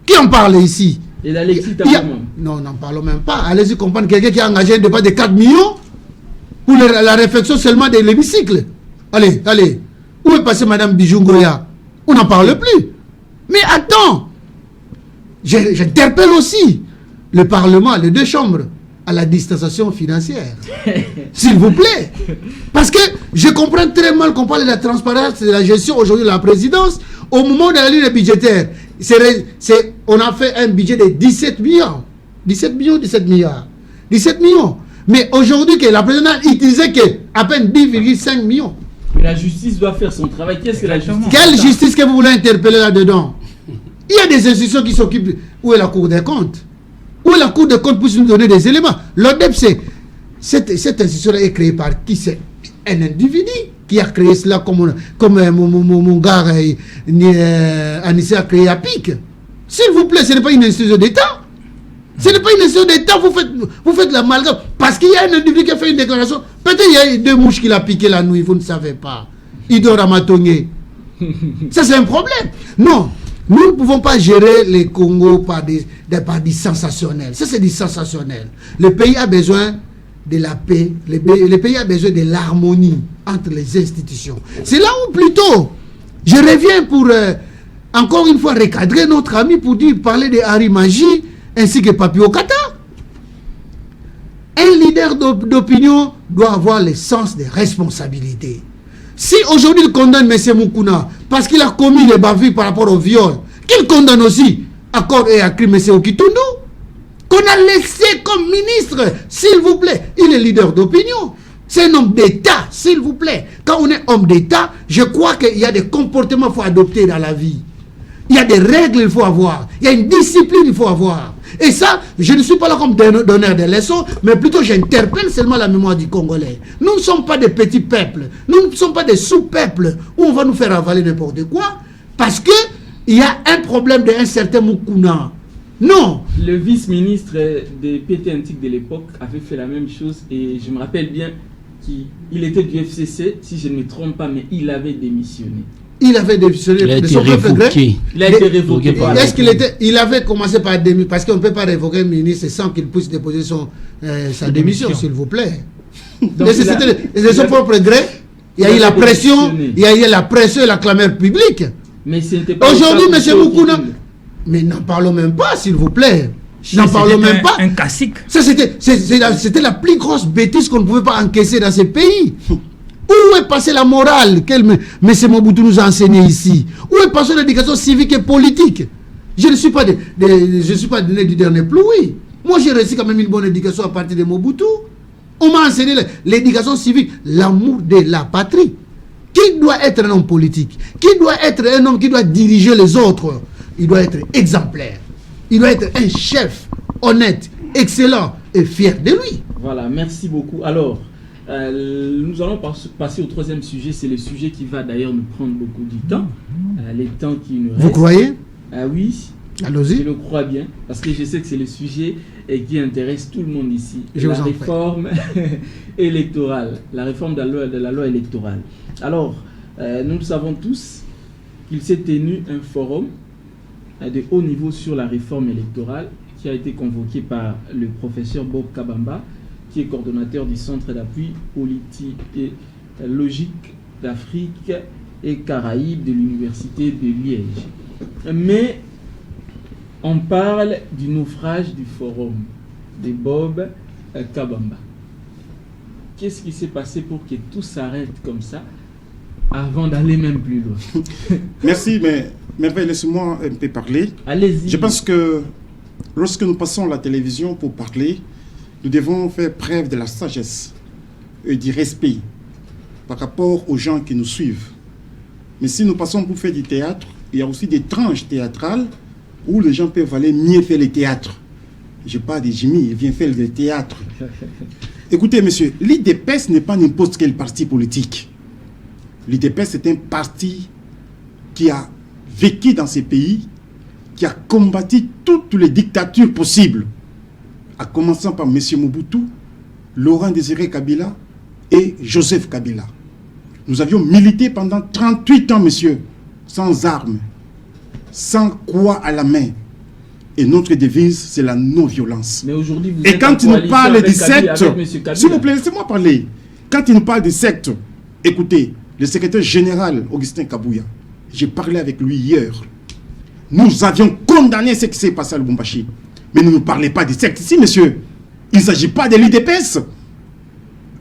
E: qui en parle ici?
A: Et l'Alexis
E: Non, n'en parlons même pas. Allez-y comprendre quelqu'un qui a engagé un débat de 4 millions pour la réflexion seulement de l'hémicycle. Allez. Où est passée Mme Bijungoya? On n'en parle plus. Mais attends, j'interpelle aussi le Parlement, les deux chambres, à la distanciation financière. S'il vous plaît. Parce que je comprends très mal qu'on parle de la transparence de la gestion aujourd'hui de la présidence. Au moment de la ligne budgétaire, on a fait un budget de 17 millions. 17 millions. Mais aujourd'hui, que la présidente n'utilisait qu'à peine 10,5 millions.
A: Mais la justice doit faire son travail. Qu'est-ce que la justice?
E: Quelle justice que vous voulez interpeller là-dedans? Il y a des institutions qui s'occupent. Où est la Cour des comptes? Où est la Cour des comptes pour nous donner des éléments? L'ODEP, cette institution est créée par qui? C'est un individu qui a créé cela comme mon gars Anissé a créé à PIC. S'il vous plaît, ce n'est pas une institution d'État. Ce n'est pas une institution d'État, vous faites l'amalgame. Parce qu'il y a un individu qui a fait une déclaration. Peut-être il y a 2 mouches qu'il a piqué la nuit, vous ne savez pas. Il dort à Matongé. Ça, c'est un problème. Non, nous ne pouvons pas gérer les Congos par du sensationnel. Ça, c'est du sensationnel. Le pays a besoin de la paix. Le pays a besoin de l'harmonie entre les institutions. C'est là où plutôt, je reviens pour encore une fois recadrer notre ami pour parler de Harry Magie ainsi que Papi Okata. Un leader d'opinion doit avoir le sens des responsabilités. Si aujourd'hui il condamne M. Moukouna parce qu'il a commis des bavures par rapport au viol, qu'il condamne aussi à corps et à crime M. Okitundu, qu'on a laissé comme ministre, s'il vous plaît, il est leader d'opinion. C'est un homme d'État, s'il vous plaît. Quand on est homme d'État, je crois qu'il y a des comportements qu'il faut adopter dans la vie. Il y a des règles qu'il faut avoir. Il y a une discipline qu'il faut avoir. Et ça, je ne suis pas là comme donneur de leçons, mais plutôt j'interpelle seulement la mémoire du Congolais. Nous ne sommes pas des petits peuples. Nous ne sommes pas des sous-peuples où on va nous faire avaler n'importe quoi. Parce qu'il y a un problème d'un certain Moukouna. Non.
A: Le vice-ministre des PT Antique de l'époque avait fait la même chose. Et je me rappelle bien qu'il était du FCC, si je ne me trompe pas, mais il avait démissionné.
E: Il avait démissionné de son propre gré.
A: Il a été révoqué.
E: Est-ce qu'il avait commencé par démissionner? Parce qu'on ne peut pas révoquer un ministre sans qu'il puisse déposer sa démission, s'il vous plaît. C'était de son propre gré. Il y a eu la pression, il y a eu la pression et la clameur publique.
A: Mais c'était pas
E: aujourd'hui, M. Moukouna. Mais n'en parlons même pas, s'il vous plaît. N'en parlons même pas.
D: Un classique.
E: Ça, c'était la plus grosse bêtise qu'on ne pouvait pas encaisser dans ce pays. Où est passée la morale que M. Mobutu nous a enseigné ici? Où est passée l'éducation civique et politique? Je ne suis pas né du dernier ploui. Moi, j'ai reçu quand même une bonne éducation à partir de Mobutu. On m'a enseigné l'éducation civique, l'amour de la patrie. Qui doit être un homme politique? Qui doit être un homme qui doit diriger les autres? Il doit être exemplaire. Il doit être un chef honnête, excellent et fier de lui.
A: Voilà, merci beaucoup. Alors, nous allons passer au troisième sujet. C'est le sujet qui va d'ailleurs nous prendre beaucoup du temps. Les temps qui nous restent.
E: Vous croyez?
A: Oui.
E: Allons-y.
A: Je le crois bien. Parce que je sais que c'est le sujet qui intéresse tout le monde ici.
E: La
A: réforme électorale. La réforme de la loi électorale. Alors, nous savons tous qu'il s'est tenu un forum de haut niveau sur la réforme électorale qui a été convoqué par le professeur Bob Kabamba, qui est coordonnateur du Centre d'appui politique et logique d'Afrique et Caraïbes de l'Université de Liège. Mais on parle du naufrage du forum de Bob Kabamba. Qu'est-ce qui s'est passé pour que tout s'arrête comme ça avant d'aller même plus loin?
B: Merci, mais laissez-moi un peu parler.
A: Allez-y.
B: Je pense que lorsque nous passons à la télévision pour parler, nous devons faire preuve de la sagesse et du respect par rapport aux gens qui nous suivent. Mais si nous passons pour faire du théâtre, il y a aussi des tranches théâtrales où les gens peuvent aller mieux faire le théâtre. Je parle de Jimmy, il vient faire le théâtre. Écoutez, monsieur, l'IDPS n'est pas n'importe quel parti politique. L'IDPS, c'est un parti qui a vécu dans ces pays, qui a combattu toutes les dictatures possibles, en commençant par M. Mobutu, Laurent Désiré Kabila et Joseph Kabila. Nous avions milité pendant 38 ans, monsieur, sans armes, sans quoi à la main. Et notre devise, c'est la non-violence.
A: Mais aujourd'hui, vous
B: et
A: êtes
B: quand il nous parle des sectes, s'il vous plaît,
A: plaît,
B: laissez-moi parler. Quand il nous parle des sectes, écoutez, le secrétaire général, Augustin Kabouya, j'ai parlé avec lui hier. Nous avions condamné ce qui s'est passé à Lubumbashi. Mais ne nous parlez pas des sectes ici, monsieur. Il ne s'agit pas de l'IDPS.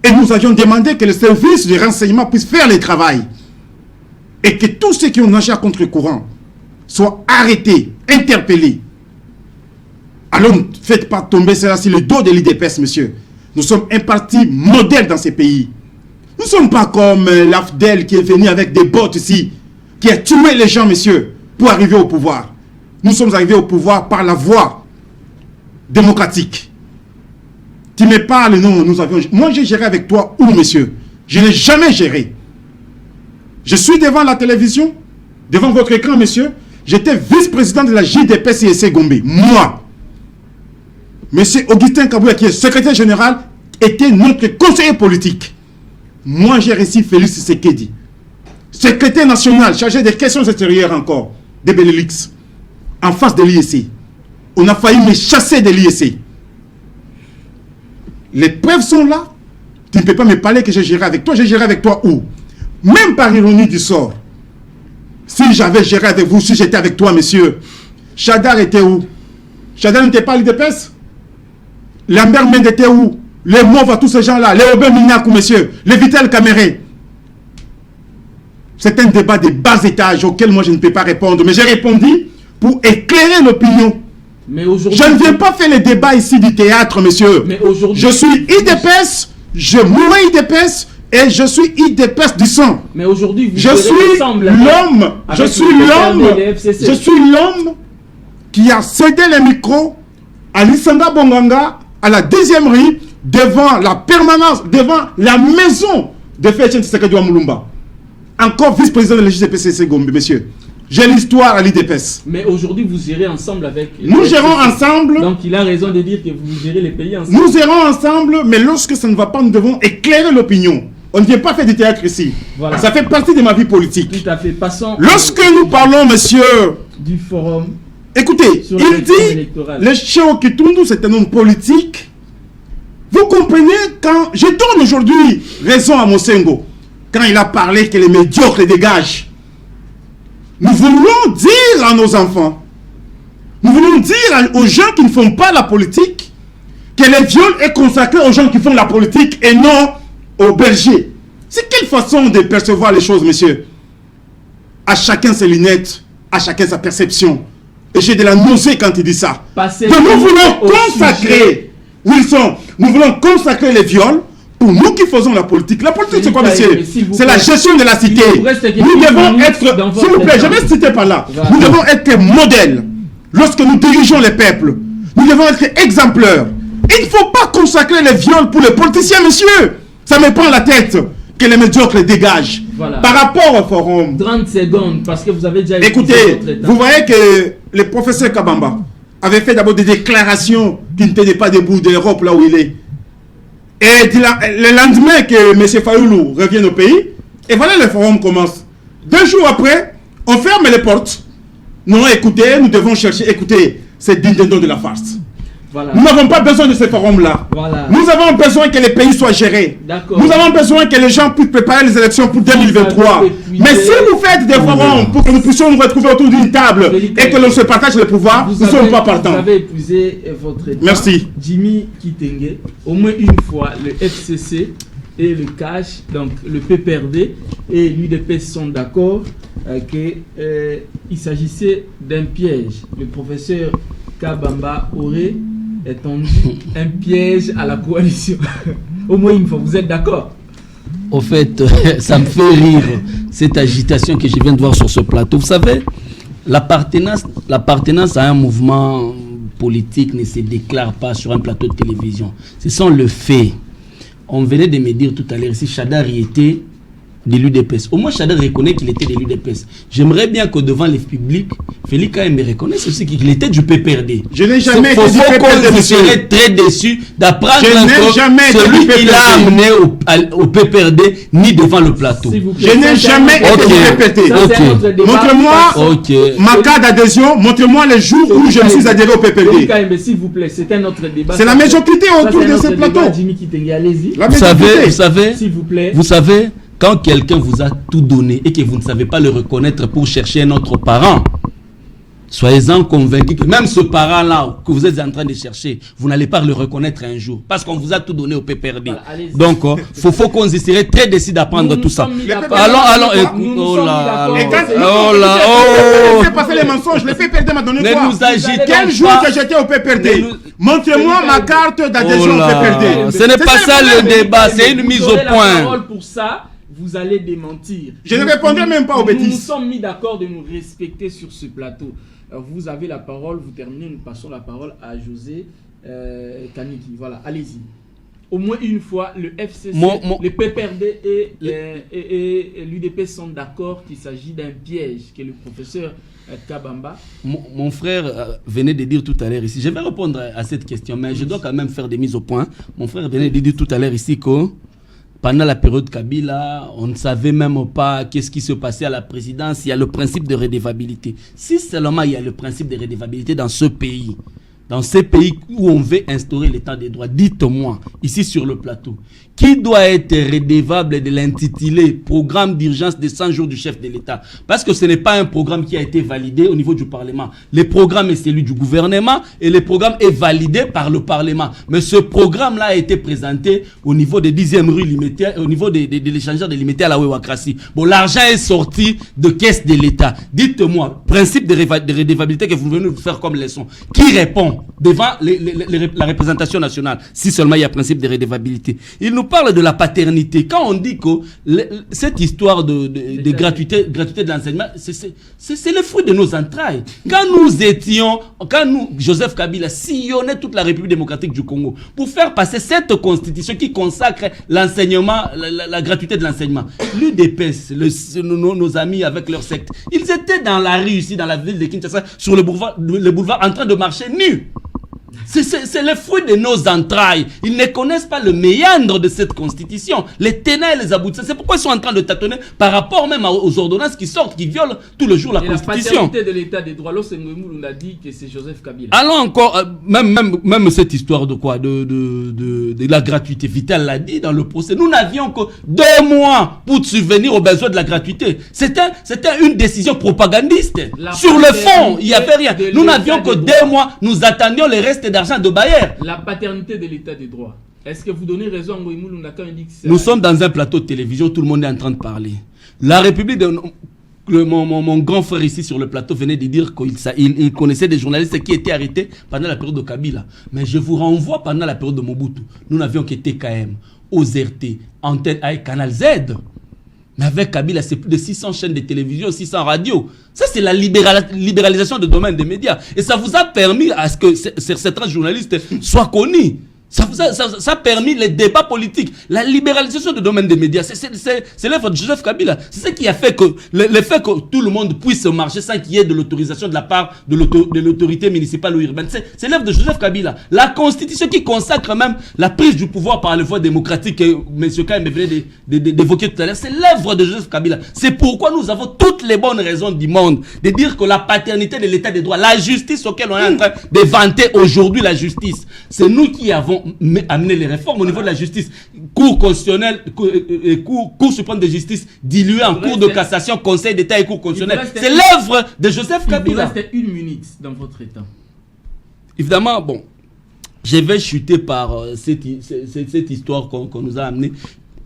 B: Et nous avions demandé que le service de renseignement puisse faire le travail. Et que tous ceux qui ont nagé à contre-courant soient arrêtés, interpellés. Alors ne faites pas tomber cela sur le dos de l'IDPS, monsieur. Nous sommes un parti modèle dans ces pays. Nous ne sommes pas comme l'AFDEL qui est venu avec des bottes ici, qui a tué les gens, monsieur, pour arriver au pouvoir. Nous sommes arrivés au pouvoir par la voie démocratique. Tu me parles, non, nous avions... Moi, j'ai géré avec toi où, monsieur? Je n'ai jamais géré. Je suis devant la télévision, devant votre écran, monsieur. J'étais vice-président de la JDP-CSC Gombe. Moi. Monsieur Augustin Kabouya, qui est secrétaire général, était notre conseiller politique. Moi, j'ai reçu Félix Tshisekedi, secrétaire national, chargé des questions extérieures encore, de Benelux, en face de l'IEC. On a failli me chasser de l'IEC. Les preuves sont là. Tu ne peux pas me parler que j'ai géré avec toi. J'ai géré avec toi où? Même par ironie du sort. Si j'avais géré avec vous, si j'étais avec toi, monsieur, Chadar était où? Chadar n'était pas l'IDPS? Lambert Mende était où? Les Mauves, tous ces gens-là, les Aubin Minakou, monsieur, les Vital Caméré. C'est un débat de bas étage auquel moi je ne peux pas répondre. Mais j'ai répondu pour éclairer l'opinion.
A: Mais aujourd'hui,
B: je ne viens pas faire les débats ici du théâtre, monsieur.
A: Mais aujourd'hui,
B: je suis IDPS, je mourrai IDPS et je suis IDPS du sang.
A: Mais aujourd'hui,
B: je suis l'homme, je suis l'homme qui a cédé le micro à Lissanga Bonganga, à la 10e rue, devant la permanence, devant la maison de Félicien Tshisekedi wa Mulumba. Encore vice-président de la JDP-CSC Gombe, monsieur. J'ai l'histoire à l'IDPS.
A: Mais aujourd'hui, vous gérez ensemble avec...
B: Nous gérons ensemble.
A: Donc, il a raison de dire que vous gérez les pays ensemble.
B: Nous gérons ensemble, mais lorsque ça ne va pas, nous devons éclairer l'opinion. On ne vient pas faire du théâtre ici. Voilà. Ça fait partie de ma vie politique.
A: Tout à fait. Passons...
B: Lorsque nous parlons, monsieur...
A: Du forum...
B: Écoutez, il dit... Le Cheo Kitundu, c'est un homme politique. Vous comprenez quand... Je donne aujourd'hui raison à Mosengo. Quand il a parlé que les médiocres dégagent. Nous voulons dire à nos enfants, nous voulons dire aux gens qui ne font pas la politique, que le viol est consacré aux gens qui font la politique et non aux bergers. C'est quelle façon de percevoir les choses, monsieur? À chacun ses lunettes, à chacun sa perception. Et j'ai de la nausée quand il dit ça. Donc nous voulons consacrer, Wilson, nous voulons consacrer les viols. Pour nous qui faisons la politique c'est quoi, monsieur? C'est la gestion de la cité. Nous devons être, s'il vous plaît, je vais citer par là. Nous devons être modèles. Lorsque nous dirigeons les peuples, nous devons être exemplaires. Il ne faut pas consacrer les viols pour les politiciens, monsieur. Ça me prend la tête que les médiocres les dégagent.
A: Voilà.
B: Par rapport au forum.
A: 30 secondes, parce que vous avez déjà...
B: Écoutez, vous voyez que le professeur Kabamba avait fait d'abord des déclarations qui ne tenaient pas debout de l'Europe là où il est. Et le lendemain que M. Fayoulou revient au pays, et voilà, le forum commence. 2 jours après, on ferme les portes. Non, écoutez, nous devons chercher, écoutez, c'est digne de la farce. Voilà. Nous n'avons pas besoin de ces forums-là.
A: Voilà.
B: Nous avons besoin que les pays soient gérés. Nous avons besoin que les gens puissent préparer les élections pour 2023. Mais si vous faites des forums pour que nous puissions nous retrouver autour d'une table et que l'on se partage le pouvoir, nous ne sommes pas partants.
A: Vous avez épuisé votre temps.
B: Merci.
A: Jimmy Kitenge, au moins une fois, le FCC et le CASH, donc le PPRD et l'UDPS sont d'accord qu'il s'agissait d'un piège. Le professeur Kabamba aurait étendu un piège à la coalition. Au moins une fois, vous êtes d'accord?
C: Au fait, ça me fait rire, cette agitation que je viens de voir sur ce plateau. Vous savez, l'appartenance à un mouvement politique ne se déclare pas sur un plateau de télévision. Ce sont les faits. On venait de me dire tout à l'heure, si Chadar y était de l'UDPS. Au moins, Chadar reconnaît qu'il était de l'UDPS. J'aimerais bien que devant les publics, Félix Kaye me reconnaisse aussi qu'il était du PPRD.
B: Je n'ai jamais été du PPRD.
C: Vous serez très déçu d'apprendre
B: celui
C: qui l'a amené au PPRD, ni devant le plateau.
B: Je n'ai jamais été du PPRD. Montrez-moi ma carte d'adhésion, montrez-moi les jours où je me suis adhéré au PPRD.
A: S'il vous plaît, c'est un autre débat.
B: C'est la médiocrité autour de ce plateau.
A: Jimmy Kitenge, allez-y.
C: Vous savez, quand quelqu'un vous a tout donné et que vous ne savez pas le reconnaître pour chercher un autre parent, soyez-en convaincus que même ce parent-là que vous êtes en train de chercher, vous n'allez pas le reconnaître un jour. Parce qu'on vous a tout donné au PPRD. Voilà, donc, il faut qu'on essaie très décidé d'apprendre tout ça. Alors,
B: laissez passer les mensonges. Le PPRD m'a donné quoi? Quel jour que j'étais au PPRD? Montrez-moi ma carte d'adhésion au PPRD.
C: Ce n'est pas ça le débat, c'est une mise au point.
A: Pour ça, vous allez démentir.
B: Je ne répondrai même pas aux bêtises.
A: Nous nous sommes mis d'accord de nous respecter sur ce plateau. Alors, vous avez la parole, vous terminez, nous passons la parole à José Kaniki. Voilà, allez-y. Au moins une fois, le FCC, le PPRD et l'UDP sont d'accord qu'il s'agit d'un piège que le professeur Kabamba.
C: Mon frère venait de dire tout à l'heure ici, je vais répondre à cette question, mais je dois quand même faire des mises au point. Mon frère venait de dire tout à l'heure ici que pendant la période Kabila, on ne savait même pas qu'est-ce qui se passait à la présidence. Il y a le principe de redevabilité. Si seulement il y a le principe de redevabilité dans ce pays, dans ces pays où on veut instaurer l'état des droits, dites-moi, ici sur le plateau, qui doit être redevable de l'intitulé programme d'urgence de 100 jours du chef de l'État? Parce que ce n'est pas un programme qui a été validé au niveau du Parlement. Le programme est celui du gouvernement et le programme est validé par le Parlement. Mais ce programme-là a été présenté au niveau des 10e rue limitées, au niveau de l'échangeur de limité à la Wewacratie. Bon, l'argent est sorti de caisse de l'État. Dites-moi, principe de redevabilité que vous venez de faire comme leçon, qui répond devant la représentation nationale, si seulement il y a principe de redevabilité? Il nous parle de la paternité. Quand on dit que cette histoire de gratuité de l'enseignement, c'est le fruit de nos entrailles. Quand nous, Joseph Kabila, sillonnait toute la République démocratique du Congo pour faire passer cette constitution qui consacre l'enseignement, la gratuité de l'enseignement, l'UDPS, nos amis avec leur secte, ils étaient dans la rue ici, dans la ville de Kinshasa, sur le boulevard en train de marcher nus. C'est le fruit de nos entrailles. Ils ne connaissent pas le méandre de cette constitution, les tenants et les aboutissants. C'est pourquoi ils sont en train de tâtonner par rapport même aux ordonnances qui sortent, qui violent tout le jour la constitution.
A: La paternité de l'état des droits, on a dit que c'est Joseph Kabila.
C: Allons encore, même cette histoire de quoi, de la gratuité. Vital l'a dit dans le procès. Nous n'avions que 2 mois pour subvenir aux besoins de la gratuité. C'était une décision propagandiste. Sur le fond, il n'y avait rien. Nous n'avions que 2 mois. Nous attendions les restes d'argent de Bayer.
A: La paternité de l'état des droits. Est-ce que vous donnez raison à Ngoïmoulou quand il dit que c'est...
C: Nous sommes dans un plateau de télévision, tout le monde est en train de parler. La République de... Mon grand frère ici sur le plateau venait de dire qu'il connaissait des journalistes qui étaient arrêtés pendant la période de Kabila. Mais je vous renvoie pendant la période de Mobutu. Nous n'avions que TKM, OZRT, Antenne avec Canal Z. Mais avec Kabila, c'est plus de 600 chaînes de télévision, 600 radios. Ça, c'est la libéralisation du domaine des médias. Et ça vous a permis à ce que certains journalistes soient connus. Ça a permis les débats politiques, la libéralisation du domaine des médias. C'est l'œuvre de Joseph Kabila. C'est ce qui a fait que le fait que tout le monde puisse marcher sans qu'il y ait de l'autorisation de la part de l'autorité municipale ou urbaine. C'est l'œuvre de Joseph Kabila. La constitution qui consacre même la prise du pouvoir par la voie démocratique que M. Kaim venait d'évoquer tout à l'heure. C'est l'œuvre de Joseph Kabila. C'est pourquoi nous avons toutes les bonnes raisons du monde de dire que la paternité de l'état des droits, la justice auquel on est en train de vanter aujourd'hui la justice, c'est nous qui avons amené les réformes au niveau de la justice. Cour constitutionnelle, Cour suprême de justice diluée en Cour de cassation, Conseil d'État et Cour constitutionnelle. C'est l'œuvre de Joseph Kabila.
F: Il vous reste 1 minute dans votre état.
C: Évidemment, bon, je vais chuter par cette histoire qu'on nous a amenée.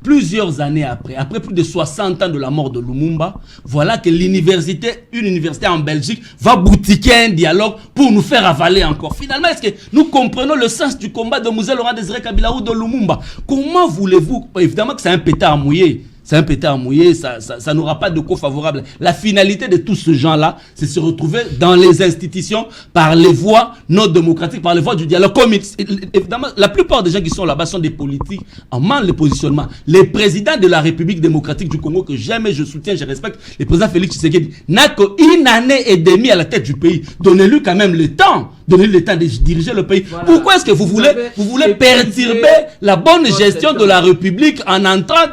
C: Plusieurs années après plus de 60 ans de la mort de Lumumba, voilà que une université en Belgique va boutiquer un dialogue pour nous faire avaler encore. Finalement, est-ce que nous comprenons le sens du combat de Mzee Laurent Désiré Kabila ou de Lumumba? Comment voulez-vous, évidemment que c'est un pétard à mouiller. C'est un pétard à mouiller, ça n'aura pas de co favorable. La finalité de tout ce gens-là, c'est se retrouver dans les institutions par les voies non démocratiques, par les voies du dialogue. Comme évidemment, la plupart des gens qui sont là-bas sont des politiques en manque de positionnement. Les présidents de la République démocratique du Congo, que jamais je soutiens, je respecte, le président Félix Tshisekedi, n'a qu'une année et demie à la tête du pays. Donnez-lui quand même le temps. Donnez-lui le temps de diriger le pays. Voilà. Pourquoi est-ce que vous voulez perturber la bonne gestion de la République en entrant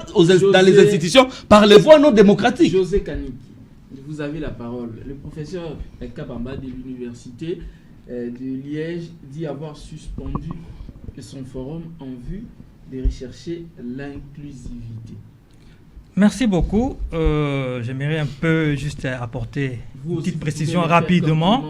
C: dans les institutions par les voies non démocratiques?
F: José Kanik, vous avez la parole. Le professeur Kabamba de l'université de Liège dit avoir suspendu son forum en vue de rechercher l'inclusivité.
D: Merci beaucoup. J'aimerais un peu juste apporter une petite précision rapidement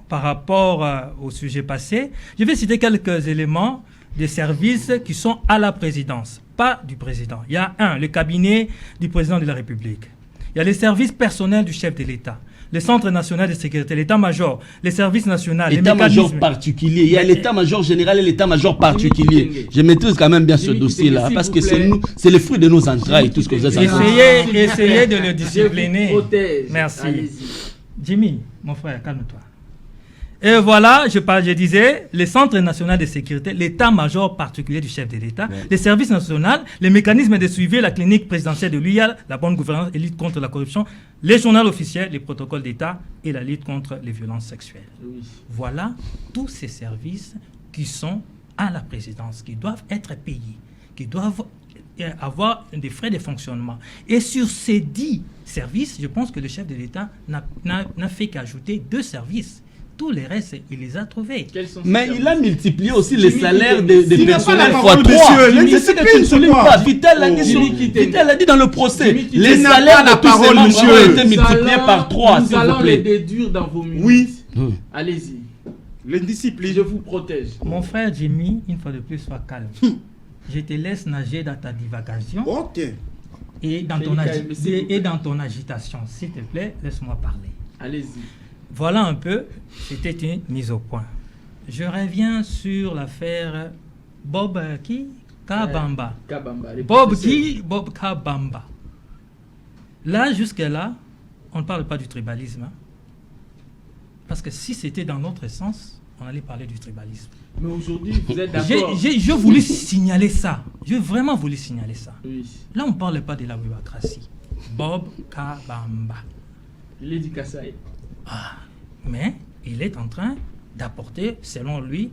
D: par rapport au sujet passé. Je vais citer quelques éléments des services qui sont à la présidence, pas du président. Il y a le cabinet du président de la République. Il y a les services personnels du chef de l'État, le Centre national de sécurité, l'état-major, les services nationaux, les
C: mécanismes particuliers. Il y a l'état-major général et l'état-major particulier. Je maîtrise quand même bien ce dossier-là parce que c'est le fruit de nos entrailles, tout ce que vous avez
D: dit. Essayez de le discipliner. Merci. Jimmy, mon frère, calme-toi. Et voilà, je disais, le Centre national de sécurité, l'état-major particulier du chef de l'État, les services nationaux, les mécanismes de suivi, la clinique présidentielle de l'UIA, la bonne gouvernance et lutte contre la corruption, les journaux officiels, les protocoles d'État et la lutte contre les violences sexuelles. Oui. Voilà tous ces services qui sont à la présidence, qui doivent être payés, qui doivent avoir des frais de fonctionnement. Et sur ces 10 services, je pense que le chef de l'État n'a fait qu'ajouter 2 services. Tous les restes, il les a trouvés.
C: Mais il a multiplié aussi les salaires des personnels fois 3. Vital l'a dit dans le procès. Les salaires de tous ces membres ont été multipliés par 3.
F: Nous allons les déduire dans vos minutes.
B: Oui.
F: Allez-y.
B: L'indiscipline.
F: Je vous protège.
D: Mon frère Jimmy, une fois de plus, sois calme. Je te laisse nager dans ta divagation.
B: Ok.
D: Et dans ton agitation. S'il te plaît, laisse-moi parler.
F: Allez-y.
D: Voilà un peu, c'était une mise au point. Je reviens sur l'affaire Bob Kabamba. Bob Kabamba. Là, jusque-là, on ne parle pas du tribalisme. Parce que si c'était dans notre sens, on allait parler du tribalisme.
F: Mais aujourd'hui, vous êtes d'accord.
D: Je voulais signaler ça. J'ai vraiment voulu signaler ça.
F: Oui.
D: Là, on ne parle pas de la bureaucratie. Bob Kabamba.
F: Lady Kassaï.
D: Mais il est en train d'apporter, selon lui,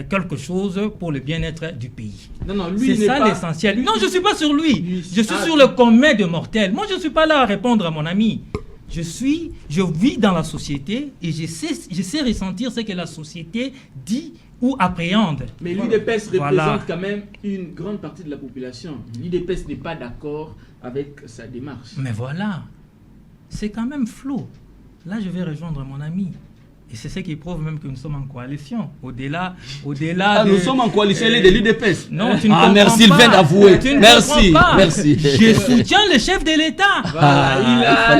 D: quelque chose pour le bien-être du pays.
F: Non, lui,
D: c'est ça l'essentiel. Non, je ne suis pas sur lui. Je suis sur le commun de mortels. Moi, je ne suis pas là à répondre à mon ami. Je vis dans la société et je sais ressentir ce que la société dit ou appréhende.
F: Mais l'UDPS représente quand même une grande partie de la population. L'UDPS n'est pas d'accord avec sa démarche.
D: Mais voilà, c'est quand même flou. Là, je vais rejoindre mon ami. Et c'est ce qui prouve même que nous sommes en coalition. Au-delà
C: nous sommes en coalition de l'UDPS.
D: Non, tu ne comprends
C: merci, il vient d'avouer. Merci.
D: Je soutiens le chef de l'État.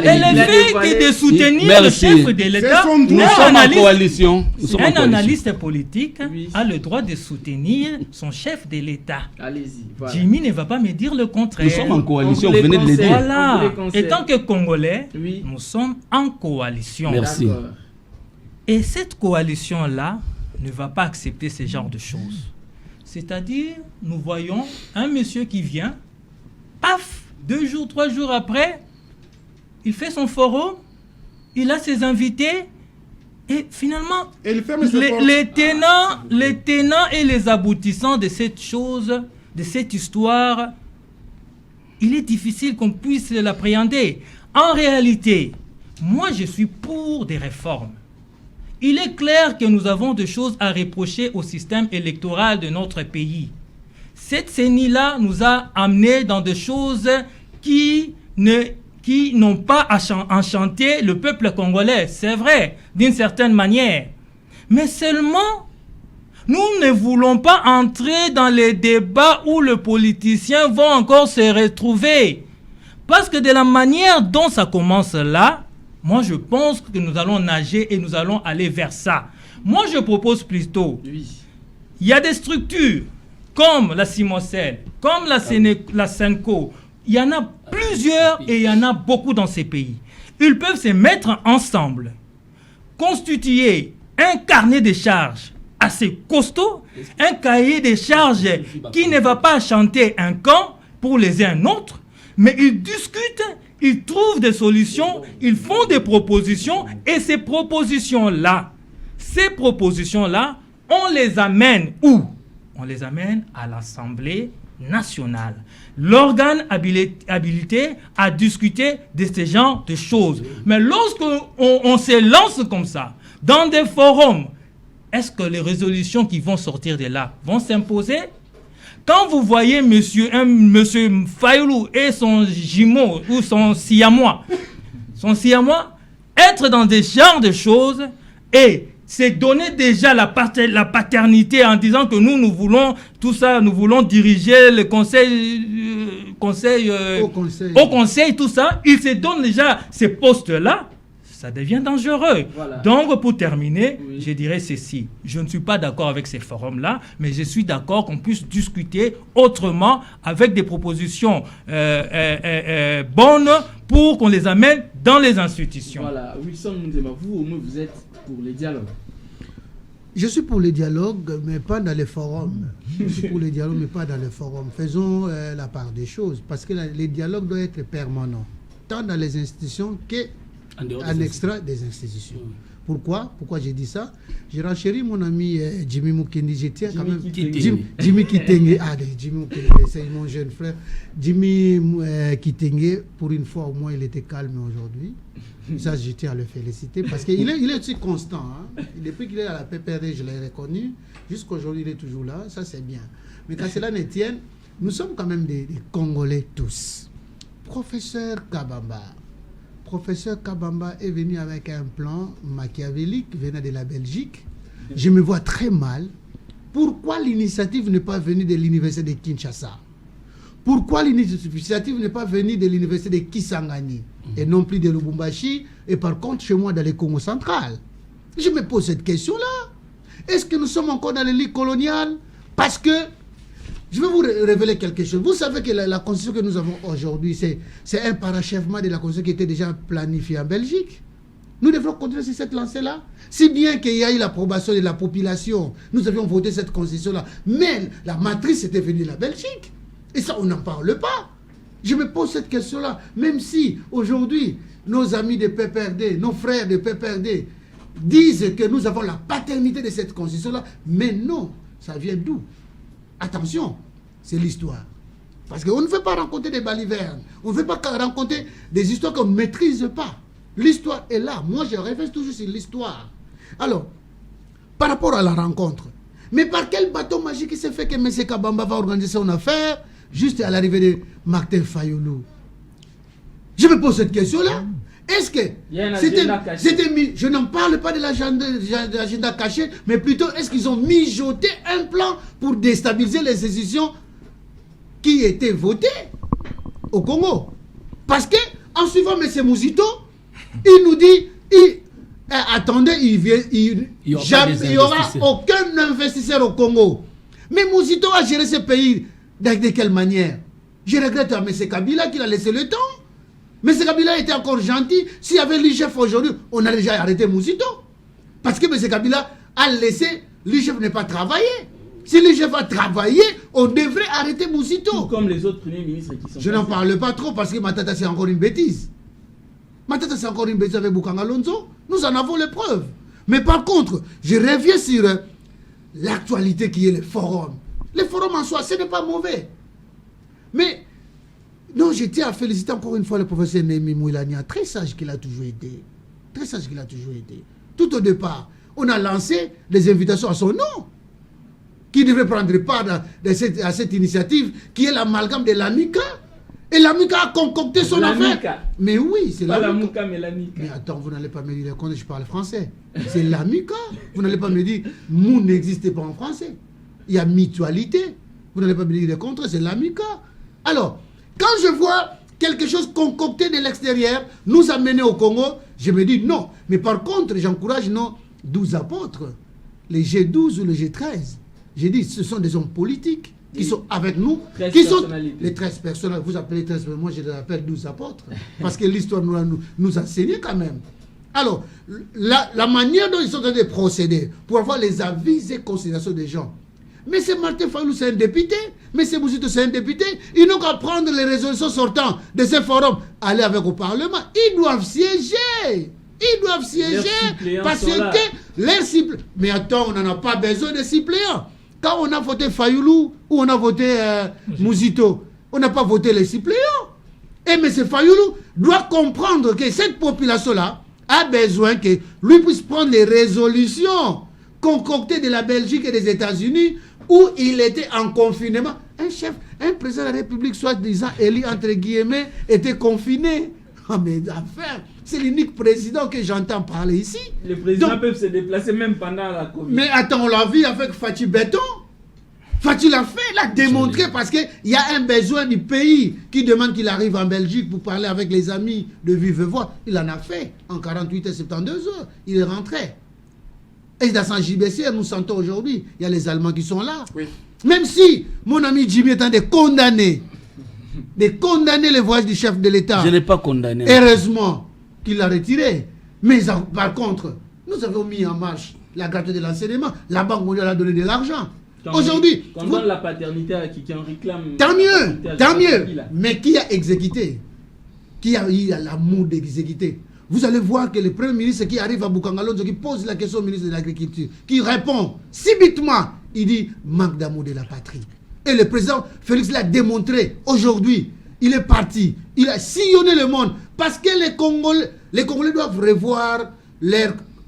D: Et le fait de soutenir le chef de l'État,
C: nous sommes en coalition.
D: Un analyste politique a le droit de soutenir son chef de l'État.
F: Allez-y.
D: Voilà. Jimmy ne va pas me dire le contraire.
C: Nous sommes en coalition, vous venez de le dire.
D: Voilà. Et tant que Congolais, nous sommes en coalition.
C: Merci.
D: Et cette coalition-là ne va pas accepter ce genre de choses. C'est-à-dire, nous voyons un monsieur qui vient, paf, 2 jours, 3 jours après, il fait son forum, il a ses invités, et finalement, les tenants et les aboutissants de cette chose, de cette histoire, il est difficile qu'on puisse l'appréhender. En réalité, moi je suis pour des réformes. Il est clair que nous avons des choses à reprocher au système électoral de notre pays. Cette CENI-là nous a amenés dans des choses qui n'ont pas enchanté le peuple congolais. C'est vrai, d'une certaine manière. Mais seulement, nous ne voulons pas entrer dans les débats où les politiciens vont encore se retrouver. Parce que de la manière dont ça commence là, moi je pense que nous allons nager et nous allons aller vers ça. Moi je propose plutôt, il y a des structures comme la Simocel, comme la Senco, il y en a plusieurs et il y en a beaucoup dans ces pays. Ils peuvent se mettre ensemble, constituer un carnet de charges assez costaud, un cahier de charges qui ne va pas chanter un camp pour les uns un autre, mais ils discutent, ils trouvent des solutions, ils font des propositions, et ces propositions-là, on les amène où? On les amène à l'Assemblée nationale. L'organe habilité à discuter de ce genre de choses. Mais lorsqu'on se lance comme ça, dans des forums, est-ce que les résolutions qui vont sortir de là vont s'imposer? Quand vous voyez monsieur Fayoulou et son jumeau ou son siamois être dans des genres de choses et se donner déjà la paternité en disant que nous voulons tout ça, nous voulons diriger le au conseil, tout ça, ils se donnent déjà ces postes-là. Ça devient dangereux. Voilà. Donc, pour terminer, je dirais ceci. Je ne suis pas d'accord avec ces forums-là, mais je suis d'accord qu'on puisse discuter autrement avec des propositions bonnes pour qu'on les amène dans les institutions.
F: Voilà. Wilson Mundema, vous, au moins, vous êtes pour les dialogues.
E: Je suis pour les dialogues, mais pas dans les forums. Je suis pour les dialogues, mais pas dans les forums. Faisons la part des choses, parce que les dialogues doivent être permanents, tant dans les institutions que en extra des institutions. Pourquoi j'ai dit ça? J'ai renchéri mon ami Jimmy Mukendi. J'étais quand même Jimmy Kitenge. Jimmy Mukendi, c'est mon jeune frère. Jimmy Kitenge, pour une fois au moins, il était calme aujourd'hui. Ça, je tiens à le féliciter parce qu'il est aussi constant. Hein. Depuis qu'il est à la PPRD, je l'ai reconnu. Jusqu'aujourd'hui, il est toujours là. Ça, c'est bien. Mais quand cela ne tienne, nous sommes quand même des Congolais tous. Professeur Kabamba est venu avec un plan machiavélique venant de la Belgique. Je me vois très mal. Pourquoi l'initiative n'est pas venue de l'université de Kinshasa? Pourquoi l'initiative n'est pas venue de l'université de Kisangani et non plus de Lubumbashi et par contre chez moi dans le Congo central? Je me pose cette question-là. Est-ce que nous sommes encore dans le lit colonial? Parce que je vais vous révéler quelque chose. Vous savez que la constitution que nous avons aujourd'hui, c'est un parachèvement de la constitution qui était déjà planifiée en Belgique. Nous devrons continuer sur cette lancée-là. Si bien qu'il y a eu l'approbation de la population, nous avions voté cette constitution-là. Mais la matrice était venue de la Belgique. Et ça, on n'en parle pas. Je me pose cette question-là. Même si aujourd'hui, nos amis de PPRD, nos frères de PPRD disent que nous avons la paternité de cette constitution-là. Mais non, ça vient d'où? Attention, c'est l'histoire. Parce qu'on ne veut pas rencontrer des balivernes. On ne veut pas rencontrer des histoires qu'on ne maîtrise pas. L'histoire est là. Moi, je rêve toujours sur l'histoire. Alors, par rapport à la rencontre, mais par quel bateau magique il s'est fait que M. Kabamba va organiser son affaire juste à l'arrivée de Martin Fayoulou? Je me pose cette question-là. Est-ce que c'était mis, je n'en parle pas de l'agenda caché, mais plutôt est-ce qu'ils ont mijoté un plan pour déstabiliser les institutions qui étaient votées au Congo? Parce que en suivant M. Mouzito, il nous dit, attendez, il n'y aura aucun investisseur au Congo. Mais Mouzito a géré ce pays de quelle manière? Je regrette à M. Kabila qu'il a laissé le temps. Mais M. Kabila était encore gentil. S'il y avait l'IGF aujourd'hui, on a déjà arrêté Mouzito. Parce que M. Kabila à laisser l'IGF ne pas travailler. Si l'IGF va travailler, on devrait arrêter Mouzito.
F: Tout comme les autres premiers ministres qui sont
E: Je n'en parle pas trop parce que Matata, c'est encore une bêtise. Matata, c'est encore une bêtise avec Bokanga Alonso. Nous en avons les preuves. Mais par contre, je reviens sur l'actualité qui est le forum. Le forum en soi, ce n'est pas mauvais. Mais, non, je tiens à féliciter encore une fois le professeur Némi Mouilania, très sage qu'il a toujours été. Très sage qu'il a toujours été. Tout au départ, on a lancé des invitations à son nom, qui devrait prendre part à cette initiative, qui est l'amalgame de l'AMICA. Et l'AMICA a concocté son affaire. Mais oui, c'est
F: l'AMICA. Mais l'AMICA.
E: Mais attends, vous n'allez pas me dire quand je parle français. C'est l'AMICA. Vous n'allez pas me dire Mou n'existait pas en français. Il y a mutualité. Vous n'allez pas me dire le contraire, c'est l'AMICA. Alors, quand je vois quelque chose concocté de l'extérieur, nous amener au Congo, je me dis non. Mais par contre, j'encourage nos 12 apôtres, les G12 ou les G13. J'ai dit, ce sont des hommes politiques qui sont avec nous, qui sont les 13 personnes. Vous appelez 13 personnes, moi je les appelle 12 apôtres, parce que l'histoire nous a enseigné quand même. Alors, la manière dont ils sont en train de procéder, pour avoir les avis et considérations des gens. Mais c'est Martin Fayulu, c'est un député. Mais c'est Mouzito, c'est un député. Ils n'ont qu'à prendre les résolutions sortant de ces forums, aller avec au Parlement. Ils doivent siéger. Ils doivent siéger parce que leurs suppléants. Mais attends, on n'en a pas besoin de suppléants. Quand on a voté Fayulu ou on a voté Mouzito, on n'a pas voté les suppléants. Et M. Fayulu doit comprendre que cette population-là a besoin que lui puisse prendre les résolutions concoctées de la Belgique et des États-Unis où il était en confinement. Un président de la République, soi-disant élu entre guillemets, était confiné. Ah mais affaire, c'est l'unique président que j'entends parler ici.
F: Les présidents peuvent se déplacer même pendant la Covid.
E: Mais attends, on l'a vu avec Fatih Béton. Fatih l'a fait, l'a démontré parce qu'il y a un besoin du pays qui demande qu'il arrive en Belgique pour parler avec les amis de vive voix. Il en a fait en 48 et 72 heures. Il est rentré. Et dans son JBC, nous sentons aujourd'hui, il y a les Allemands qui sont là. Oui. Même si mon ami Jimmy est en train de condamner le voyage du chef de l'État.
C: Je n'ai pas condamné.
E: Heureusement qu'il l'a retiré. Mais par contre, nous avons mis en marche la gratuité de l'enseignement. La Banque mondiale a donné de l'argent. Aujourd'hui,
F: quand on donne la paternité à qui en réclame.
E: Tant mieux. Mais qui a exécuté? Qui a eu l'amour d'exécuter? Vous allez voir que le Premier ministre qui arrive à Bokanga Alonso, qui pose la question au ministre de l'Agriculture, qui répond subitement, il dit manque d'amour de la patrie. Et le président Félix l'a démontré aujourd'hui. Il est parti, il a sillonné le monde parce que les Congolais doivent revoir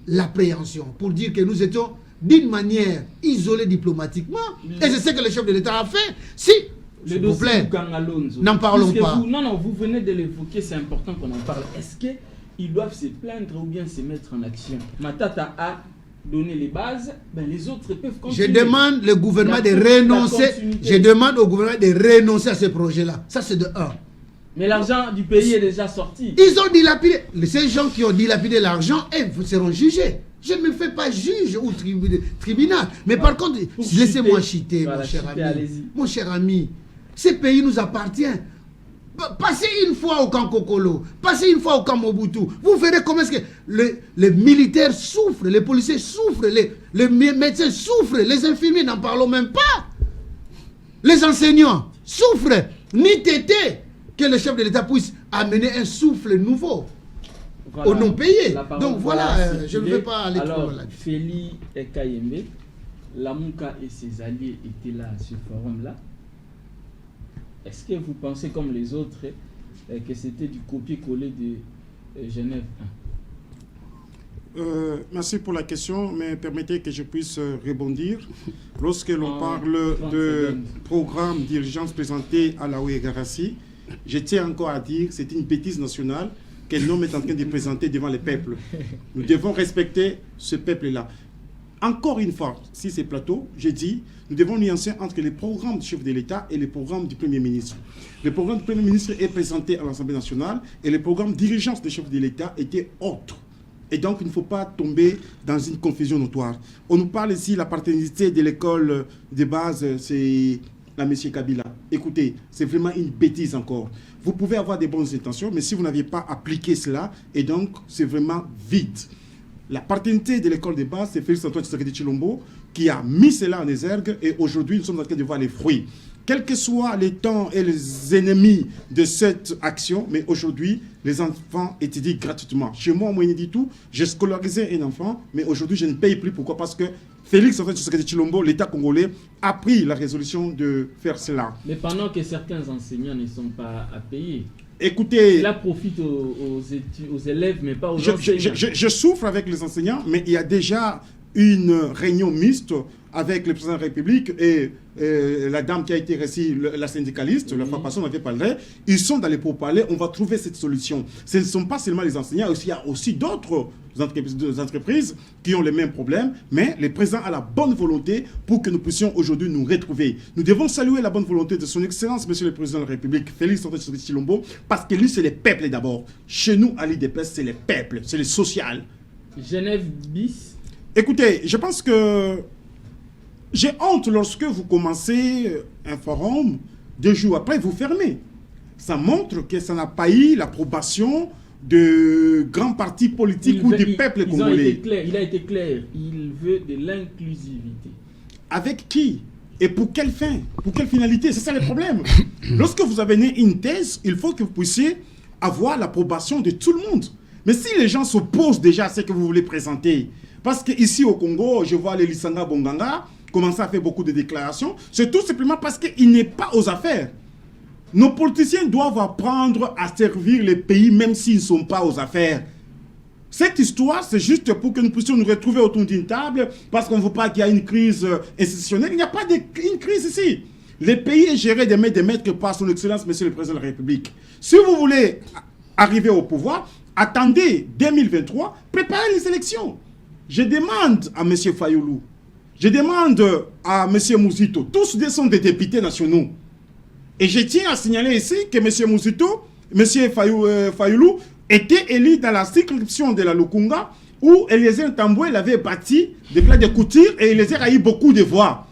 E: l'appréhension pour dire que nous étions d'une manière isolée diplomatiquement. Et c'est ce que le chef de l'État a fait. Si, s'il vous plaît, n'en parlons pas.
F: Vous venez de l'évoquer, c'est important qu'on en parle. Est-ce qu'ils doivent se plaindre ou bien se mettre en action? Matata a donné les bases, ben les autres peuvent continuer.
E: Je demande le gouvernement de renoncer. Je demande au gouvernement de renoncer à ce projet-là. Ça, c'est de 1.
F: Mais l'argent du pays est déjà sorti.
E: Ils ont dilapidé. Ces gens qui ont dilapidé l'argent, ils seront jugés. Je ne me fais pas juge ou tribunal. Mais par contre, laissez-moi chiter, mon cher ami. Mon cher ami, ce pays nous appartient. Passez une fois au camp Kokolo, passez une fois au camp Mobutu. Vous verrez comment est-ce que les militaires souffrent, les policiers souffrent, les médecins souffrent, les infirmiers n'en parlons même pas. Les enseignants souffrent. Ni tété que le chef de l'État puisse amener un souffle nouveau au non-payé. Donc voilà, je ne veux pas aller trop loin.
F: Félix et Kayembe, Lamuka et ses alliés étaient là à ce forum-là. Est-ce que vous pensez comme les autres que c'était du copier-coller de Genève
B: 1? Merci pour la question, mais permettez que je puisse rebondir. Lorsque l'on parle de programme d'urgence présenté à la Ouégarassi, je tiens encore à dire que c'est une bêtise nationale qu'un homme est en train de présenter devant les peuples. Nous devons respecter ce peuple-là. Encore une fois, si c'est plateau, j'ai dit, nous devons nuancer entre les programmes du chef de l'État et les programmes du Premier ministre. Le programme du Premier ministre est présenté à l'Assemblée nationale et le programme d'urgence du chef de l'État était autre. Et donc, il ne faut pas tomber dans une confusion notoire. On nous parle ici de la paternité de l'école de base, c'est la M. Kabila. Écoutez, c'est vraiment une bêtise encore. Vous pouvez avoir des bonnes intentions, mais si vous n'aviez pas appliqué cela, et donc, c'est vraiment vide. la paternité de l'école de base, c'est Félix Antoine Tshisekedi Tshilombo qui a mis cela en exergue et aujourd'hui, nous sommes en train de voir les fruits. Quels que soient les temps et les ennemis de cette action, mais aujourd'hui, les enfants étudient gratuitement. Chez moi, moi, dit tout, j'ai scolarisé un enfant, mais aujourd'hui, je ne paye plus. Pourquoi? Parce que Félix Antoine Tshisekedi Tshilombo, l'État congolais, a pris la résolution de faire cela.
F: Mais pendant que certains enseignants ne sont pas à payer,
B: écoutez,
F: cela profite aux élèves, mais pas aux enseignants.
B: Je souffre avec les enseignants, mais il y a déjà une réunion mixte avec le président de la République et la dame qui a été reçue, la syndicaliste, la formation n'avait pas parlé. Ils sont dans les pourparlers, on va trouver cette solution. Ce ne sont pas seulement les enseignants, il y a aussi d'autres entreprises qui ont les mêmes problèmes, mais le président a la bonne volonté pour que nous puissions aujourd'hui nous retrouver. Nous devons saluer la bonne volonté de son Excellence, Monsieur le Président de la République, Félix Antoine Tshisekedi Tshilombo, parce que lui, c'est les peuples d'abord. Chez nous, à l'IDPS, c'est les peuples, c'est le social.
F: Genève bis.
B: Écoutez, je pense que j'ai honte lorsque vous commencez un forum, 2 jours après, vous fermez. Ça montre que ça n'a pas eu l'approbation de grands partis politiques ou du peuple congolais.
F: Il a été clair, il veut de l'inclusivité.
B: Avec qui? Et pour quelle fin? Pour quelle finalité? C'est ça le problème. Lorsque vous avez une thèse, il faut que vous puissiez avoir l'approbation de tout le monde. Mais si les gens s'opposent déjà à ce que vous voulez présenter, parce qu'ici au Congo, je vois les Lisanga Bonganga commencer à faire beaucoup de déclarations, c'est tout simplement parce qu'il n'est pas aux affaires. Nos politiciens doivent apprendre à servir les pays même s'ils ne sont pas aux affaires. Cette histoire, c'est juste pour que nous puissions nous retrouver autour d'une table parce qu'on ne veut pas qu'il y ait une crise institutionnelle. Il n'y a pas une crise ici. Le pays est géré de maître par son Excellence, Monsieur le Président de la République. Si vous voulez arriver au pouvoir, attendez 2023, préparez les élections. Je demande à M. Fayoulou, je demande à M. Mouzito, tous deux sont des députés nationaux. Et je tiens à signaler ici que M. Mouzito, M. Fayoulou, était élu dans la circonscription de la Lukunga où Eliezer Tamboué l'avait bâti des plats de couture et Eliezer a eu beaucoup de voix.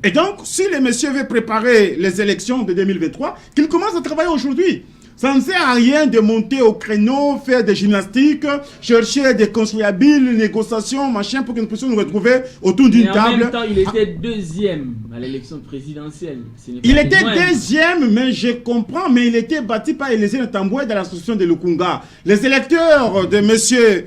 B: Et donc, si le monsieur veut préparer les élections de 2023, qu'il commence à travailler aujourd'hui. Ça ne sert à rien de monter au créneau, faire des gymnastiques, chercher des conciliables, négociations, machin, pour que nous puissions nous retrouver autour d'une table.
F: En même temps, il était deuxième à l'élection présidentielle.
B: Il était deuxième, mais je comprends, mais il était bâti par Eliezer Tamboué dans l'association de Lukunga. Les électeurs de monsieur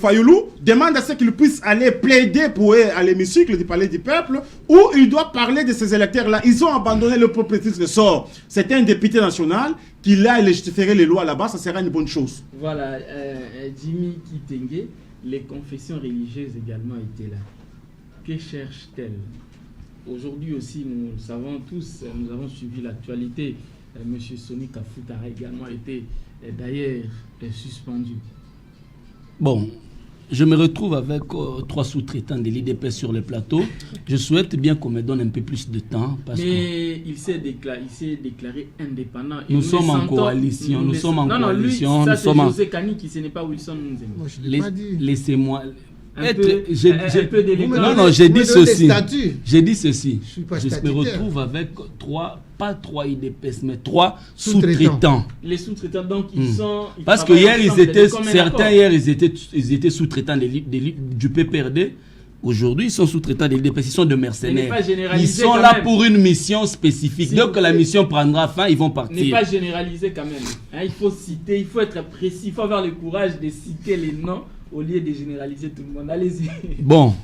B: Fayoulou demande à ce qu'il puisse aller plaider pour eux à l'hémicycle du Palais du Peuple où il doit parler de ces électeurs-là. Ils ont abandonné le propriétaire de sort. C'était un député national qui là légiférer les lois là-bas, ça sera une bonne chose.
F: Voilà, Jimmy Kitenge, les confessions religieuses également étaient là. Que cherchent-elles? Aujourd'hui aussi, nous le savons tous, nous avons suivi l'actualité. Monsieur Soni Kafuta a également été d'ailleurs suspendu.
C: Bon, je me retrouve avec 3 sous-traitants de l'IDPS sur le plateau. Je souhaite bien qu'on me donne un peu plus de temps. Parce
F: mais il s'est déclaré indépendant. Et
C: nous sommes en coalition. Nous sommes en coalition.
F: Ça, c'est José Kaniki, ce n'est pas Wilson Nzembo.
C: Laissez-moi...
F: Un peu d'élégance.
C: Non, j'ai dit ceci. J'ai dit ceci. Je me retrouve avec pas 3 IDPS, mais 3 sous-traitants.
F: Les sous-traitants, donc, ils sont...
C: Parce que hier, certains hier, ils étaient sous-traitants du PPRD. Aujourd'hui, ils sont sous-traitants des IDPS, ils sont de mercenaires. Ils sont là pour une mission spécifique. Dès que la mission prendra fin, ils vont partir.
F: N'est pas généralisé quand même. Hein, il faut citer, il faut être précis, il faut avoir le courage de citer les noms au lieu de généraliser tout le monde. Allez-y.
C: Bon,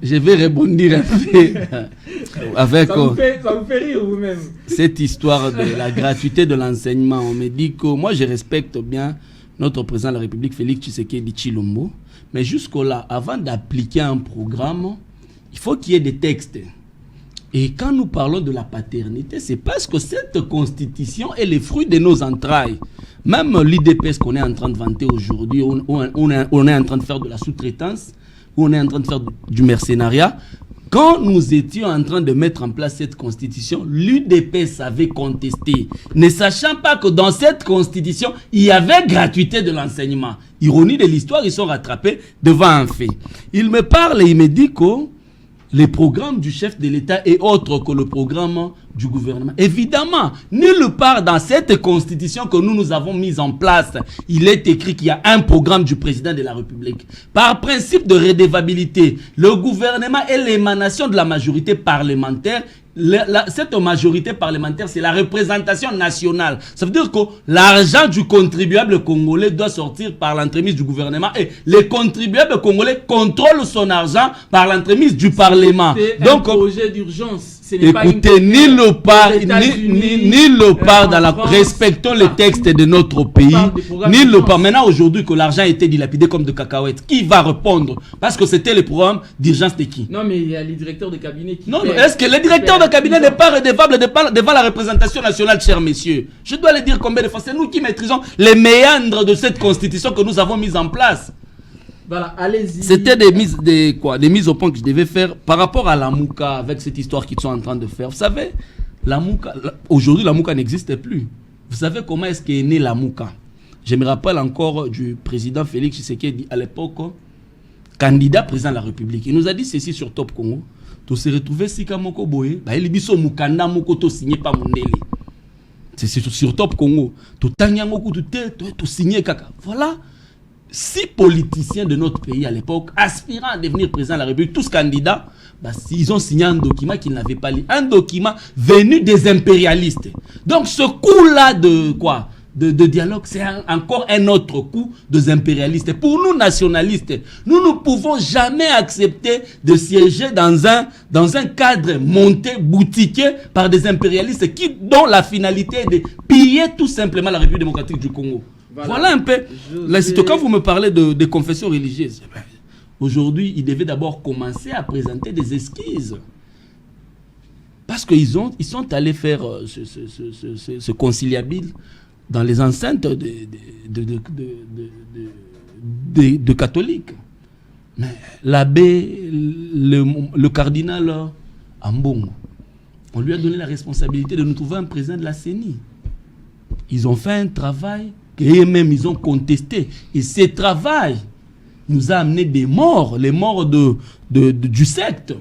C: je vais rebondir un peu avec
F: ça vous fait rire vous-même.
C: Cette histoire de la gratuité de l'enseignement. On me dit que moi, je respecte bien notre président de la République, Félix Tshisekedi Tshilombo. Mais jusque-là, avant d'appliquer un programme, il faut qu'il y ait des textes. Et quand nous parlons de la paternité, c'est parce que cette constitution est le fruit de nos entrailles. Même l'IDPS qu'on est en train de vanter aujourd'hui, on est en train de faire de la sous-traitance, on est en train de faire du mercenariat. Quand nous étions en train de mettre en place cette constitution, l'UDPS avait contesté, ne sachant pas que dans cette constitution, il y avait gratuité de l'enseignement. Ironie de l'histoire, ils sont rattrapés devant un fait. Il me parle et il me dit que les programmes du chef de l'État est autre que le programme du gouvernement. Évidemment, nulle part dans cette constitution que nous avons mise en place, il est écrit qu'il y a un programme du président de la République. Par principe de redevabilité, le gouvernement est l'émanation de la majorité parlementaire. Cette majorité parlementaire, c'est la représentation nationale. Ça veut dire que l'argent du contribuable congolais doit sortir par l'entremise du gouvernement et les contribuables congolais contrôlent son argent par l'entremise du Parlement.
F: Donc, un projet d'urgence.
C: Écoutez, ni le part dans la... Respectons les textes de notre pays. Ni le part. Maintenant, aujourd'hui, que l'argent a été dilapidé comme de cacahuètes, qui va répondre? Parce que c'était le programme d'urgence de qui?
F: Non, mais il y a les directeurs de cabinet qui...
C: Non, est-ce que le directeur de cabinet n'est pas redevable devant la représentation nationale, chers messieurs? Je dois le dire combien de fois. C'est nous qui maîtrisons les méandres de cette constitution que nous avons mise en place.
F: Voilà, allez-y.
C: C'était des mises au point que je devais faire par rapport à la Mouka, avec cette histoire qu'ils sont en train de faire. Vous savez, la Mouka, aujourd'hui la Mouka n'existe plus. Vous savez comment est-ce qu'est née la Mouka? Je me rappelle encore du président Félix Tshisekedi à l'époque, candidat président de la République. Il nous a dit ceci sur Top Congo. Tu se retrouves Sika Moko Boye, il dit so Mukanda Moko to signé pas Mondele. C'est sur Top Congo. Tu tanya Moko tu signé kaka. Voilà. 6 politiciens de notre pays à l'époque, aspirant à devenir président de la République, tous candidats, ils ont signé un document qu'ils n'avaient pas lu. Un document venu des impérialistes. Donc ce coup-là de dialogue, c'est encore un autre coup des impérialistes. Pour nous, nationalistes, nous ne pouvons jamais accepter de siéger dans un cadre monté, boutiqué par des impérialistes dont la finalité est de piller tout simplement la République démocratique du Congo. Voilà un peu. Quand vous me parlez de confession religieuse, aujourd'hui, ils devaient d'abord commencer à présenter des esquisses. Parce qu'ils sont allés faire ce conciliabile dans les enceintes de catholiques. Mais l'abbé, le cardinal Ambongo, on lui a donné la responsabilité de nous trouver un président de la CENI. Ils ont fait un travail et même ils ont contesté. Et ce travail nous a amené des morts, les morts du secte.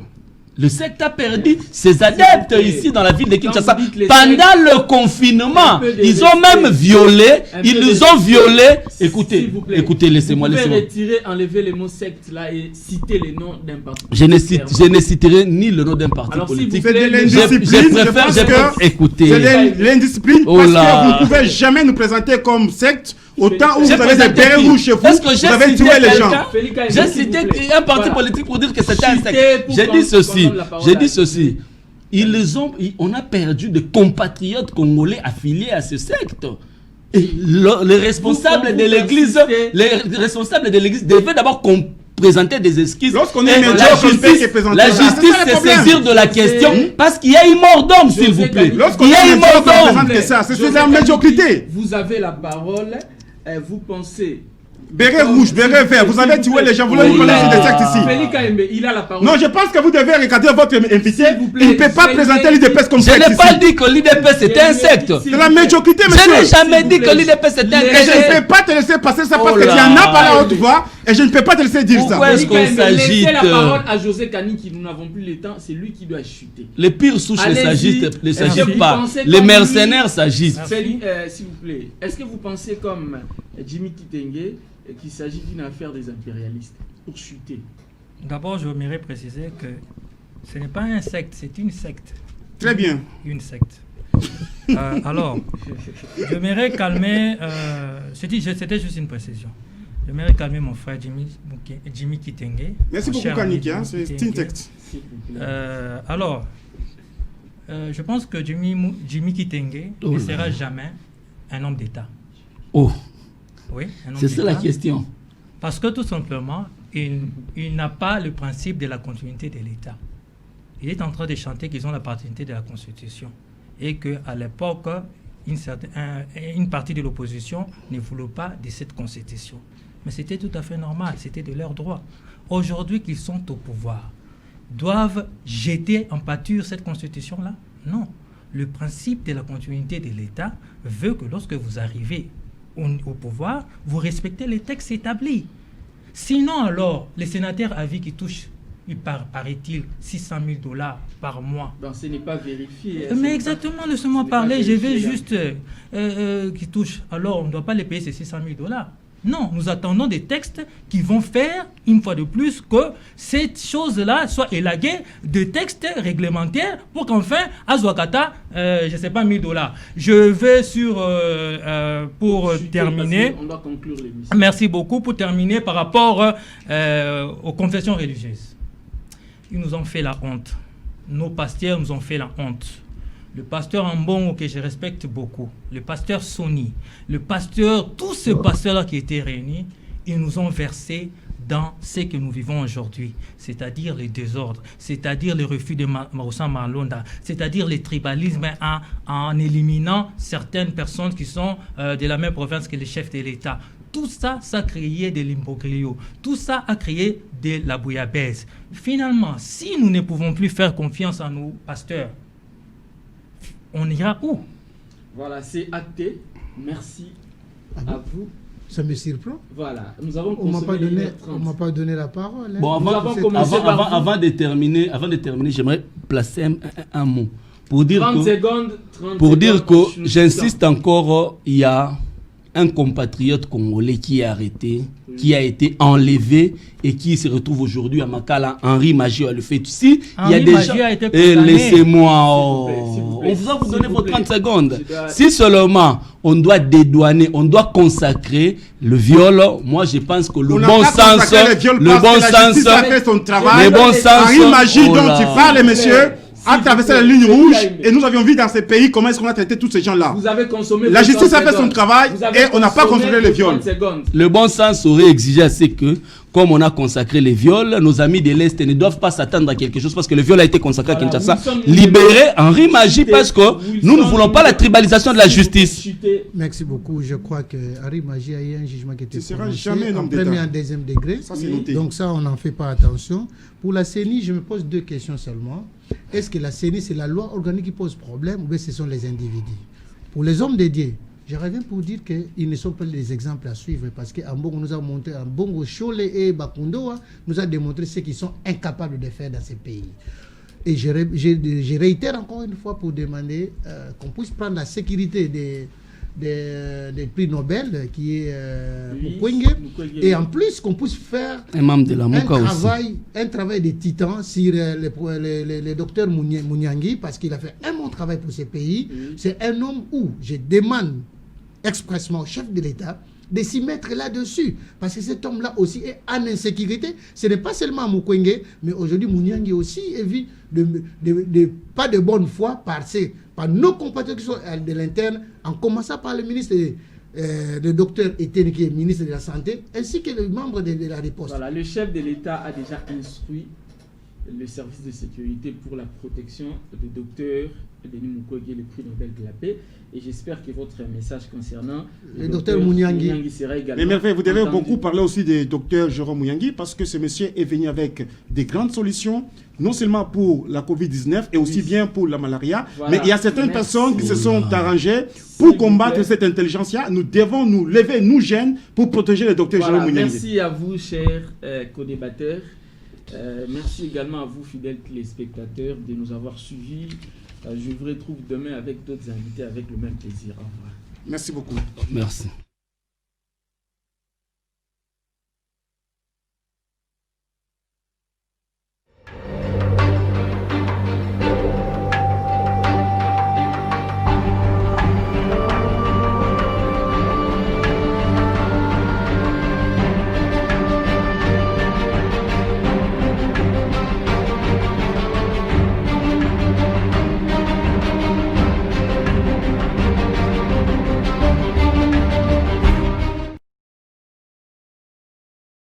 C: Le secte a perdu ses adeptes ici dans la ville de Kinshasa. Pendant le confinement, ils ont même violé, Écoutez, laissez-moi.
F: Vous pouvez enlever les mots secte là et citer les noms d'un parti.
C: Je ne citerai ni le nom d'un parti politique.
B: C'est de l'indiscipline. Je préfère écouter. C'est de l'indiscipline parce que vous ne pouvez jamais nous présenter comme secte. Autant où vous avez des bérets rouges chez vous, vous avez tué les gens.
C: J'ai cité un parti politique pour dire que c'était un secte. J'ai dit ceci. On a perdu de compatriotes congolais affiliés à ce secte. Et les responsables de l'église devaient d'abord présenter des esquisses.
B: Lorsqu'on est
C: la justice se saisir de la question parce qu'il y a une mort d'homme, s'il vous plaît.
B: Lorsqu'on est mort d'homme, c'est la médiocrité.
F: Vous avez la parole. Vous pensez...
B: Béret rouge, béret vert, vous avez tué les gens, vous voulez nous parler des sectes ici.
F: Félix Kaembe, il a la parole.
B: Non, je pense que vous devez regarder votre invité. Il ne peut pas présenter l'IDPS comme secte.
C: Je n'ai pas dit que l'IDPS était un secte.
B: C'est la médiocrité, monsieur.
C: Je n'ai jamais dit que l'IDPS était un secte.
B: Et je ne peux pas te laisser passer ça parce que tu en as parlé à haute voix et je ne peux pas te laisser dire ça.
C: Pourquoi est-ce qu'on s'agite?
F: Laissez la parole à José Kani qui nous n'avons plus le temps, c'est lui qui doit chuter.
C: Les pires souches ne s'agitent pas. Les mercenaires s'agitent.
F: S'il vous plaît, est-ce que vous pensez comme Jimmy Kitenge qu'il s'agit d'une affaire des impérialistes pour chuter?
D: D'abord, je voudrais préciser que ce n'est pas un secte, c'est une secte.
B: Très bien.
D: Une secte. Alors, j'aimerais calmer... c'était juste une précision. J'aimerais calmer mon frère Jimmy Kitenge.
B: Merci beaucoup, Kaniki. C'est une secte.
D: Alors, je pense que Jimmy Kitenge ne sera jamais un homme d'État.
C: Oh.
D: Oui,
C: c'est ça la question.
D: Parce que tout simplement, il n'a pas le principe de la continuité de l'État. Il est en train de chanter qu'ils ont la paternité de la Constitution. Et qu'à l'époque, une partie de l'opposition ne voulait pas de cette Constitution. Mais c'était tout à fait normal, c'était de leur droit. Aujourd'hui qu'ils sont au pouvoir, doivent jeter en pâture cette Constitution-là? Non. Le principe de la continuité de l'État veut que lorsque vous arrivez au pouvoir, vous respectez les textes établis. Sinon, alors, les sénateurs à vie qui touchent paraît-il, 600 000 $ par mois.
F: Ben, ce n'est pas vérifié.
D: Mais exactement, laissez-moi parler, je vais juste qui touche. Alors, on ne doit pas les payer ces 600 000 $. Non, nous attendons des textes qui vont faire, une fois de plus, que cette chose-là soit élaguée de textes réglementaires pour qu'enfin, à Zouakata, je ne sais pas, 1000 $. Je vais pour terminer.
F: On doit conclure l'émission.
D: Merci beaucoup. Pour terminer, par rapport aux confessions religieuses. Ils nous ont fait la honte. Nos pasteurs nous ont fait la honte. Le pasteur Ambongo, que je respecte beaucoup, le pasteur Sony, le pasteur, tous ces pasteurs-là qui étaient réunis, ils nous ont versé dans ce que nous vivons aujourd'hui, c'est-à-dire les désordres, c'est-à-dire le refus de Maroussa Marlonda, c'est-à-dire le tribalisme en éliminant certaines personnes qui sont de la même province que les chefs de l'État. Tout ça, ça a créé de l'imbroglio. Tout ça a créé de la bouillabaisse. Finalement, si nous ne pouvons plus faire confiance à nos pasteurs, on ira où?
F: Voilà, c'est acté. Merci à vous.
E: Ça me surprend.
F: Voilà, nous avons
E: On ne m'a pas donné la parole. Hein.
C: Bon, avant de terminer, j'aimerais placer un mot. Pour dire
F: 30
C: que,
F: secondes,
C: j'insiste encore, il y a un compatriote congolais qui est arrêté, qui a été enlevé et qui se retrouve aujourd'hui à Makala. Henri Magie a le fait ici. Il y a des gens. Laissez-moi. On vous a donné vos 30 secondes. Si seulement on doit dédouaner, on doit consacrer le viol, moi je pense que le bon sens.
B: Henri Magie dont tu parles, monsieur, a traversé la ligne rouge et nous avions vu dans ces pays comment est-ce qu'on a traité tous ces gens-là.
F: Vous avez consommé.
B: La justice a fait son travail et on n'a pas contrôlé le viol.
C: Le bon sens aurait exigé à ce que, comme on a consacré les viols, nos amis de l'Est ne doivent pas s'attendre à quelque chose parce que le viol a été consacré à Kinshasa. Libérer Henri Magie parce que nous ne voulons pas la tribalisation de la justice.
E: Merci beaucoup. Je crois que Henri Magie a eu un jugement qui était prononcé
B: en
E: premier et en deuxième degré.
B: Ça, c'est noté.
E: Donc ça, on n'en fait pas attention. Pour la CENI, je me pose deux questions seulement. Est-ce que la CENI, c'est la loi organique qui pose problème ou bien ce sont les individus? Pour les hommes dédiés, je reviens pour dire qu'ils ne sont pas les exemples à suivre parce qu'en Bongo nous a montré, en Bongo, Chole et Bakundo nous a démontré ce qu'ils sont incapables de faire dans ces pays. Et je réitère encore une fois pour demander qu'on puisse prendre la sécurité des prix Nobel qui est Mukwege, et en plus qu'on puisse faire un travail de titan sur le docteur Mouniangui parce qu'il a fait un bon travail pour ces pays. C'est un homme où je demande expressement au chef de l'État de s'y mettre là-dessus. Parce que cet homme-là aussi est en insécurité. Ce n'est pas seulement Mukwege, mais aujourd'hui Mouniangui aussi est vu pas de bonne foi par nos compatriotes qui sont de l'interne, en commençant par le ministre, le docteur Etienne, qui est ministre de la Santé, ainsi que les membres de la riposte.
F: Voilà, le chef de l'État a déjà instruit le service de sécurité pour la protection du docteur Denis Mukwege, le prix Nobel de la paix. Et j'espère que votre message concernant
E: le docteur Mouniangui
F: sera également...
B: Mais vous devez beaucoup parler aussi du docteur Jérôme Mouniangui parce que ce monsieur est venu avec des grandes solutions, non seulement pour la Covid-19 et aussi bien pour la malaria, mais il y a certaines personnes qui se sont arrangées pour combattre cette intelligence-là. Nous devons nous lever, nous jeunes, pour protéger le docteur Jérôme Mouniangui.
F: Merci à vous, chers co-débatteurs. Merci également à vous, fidèles téléspectateurs, de nous avoir suivis. Je vous retrouve demain avec d'autres invités avec le même plaisir. Au revoir.
B: Merci beaucoup.
C: Merci.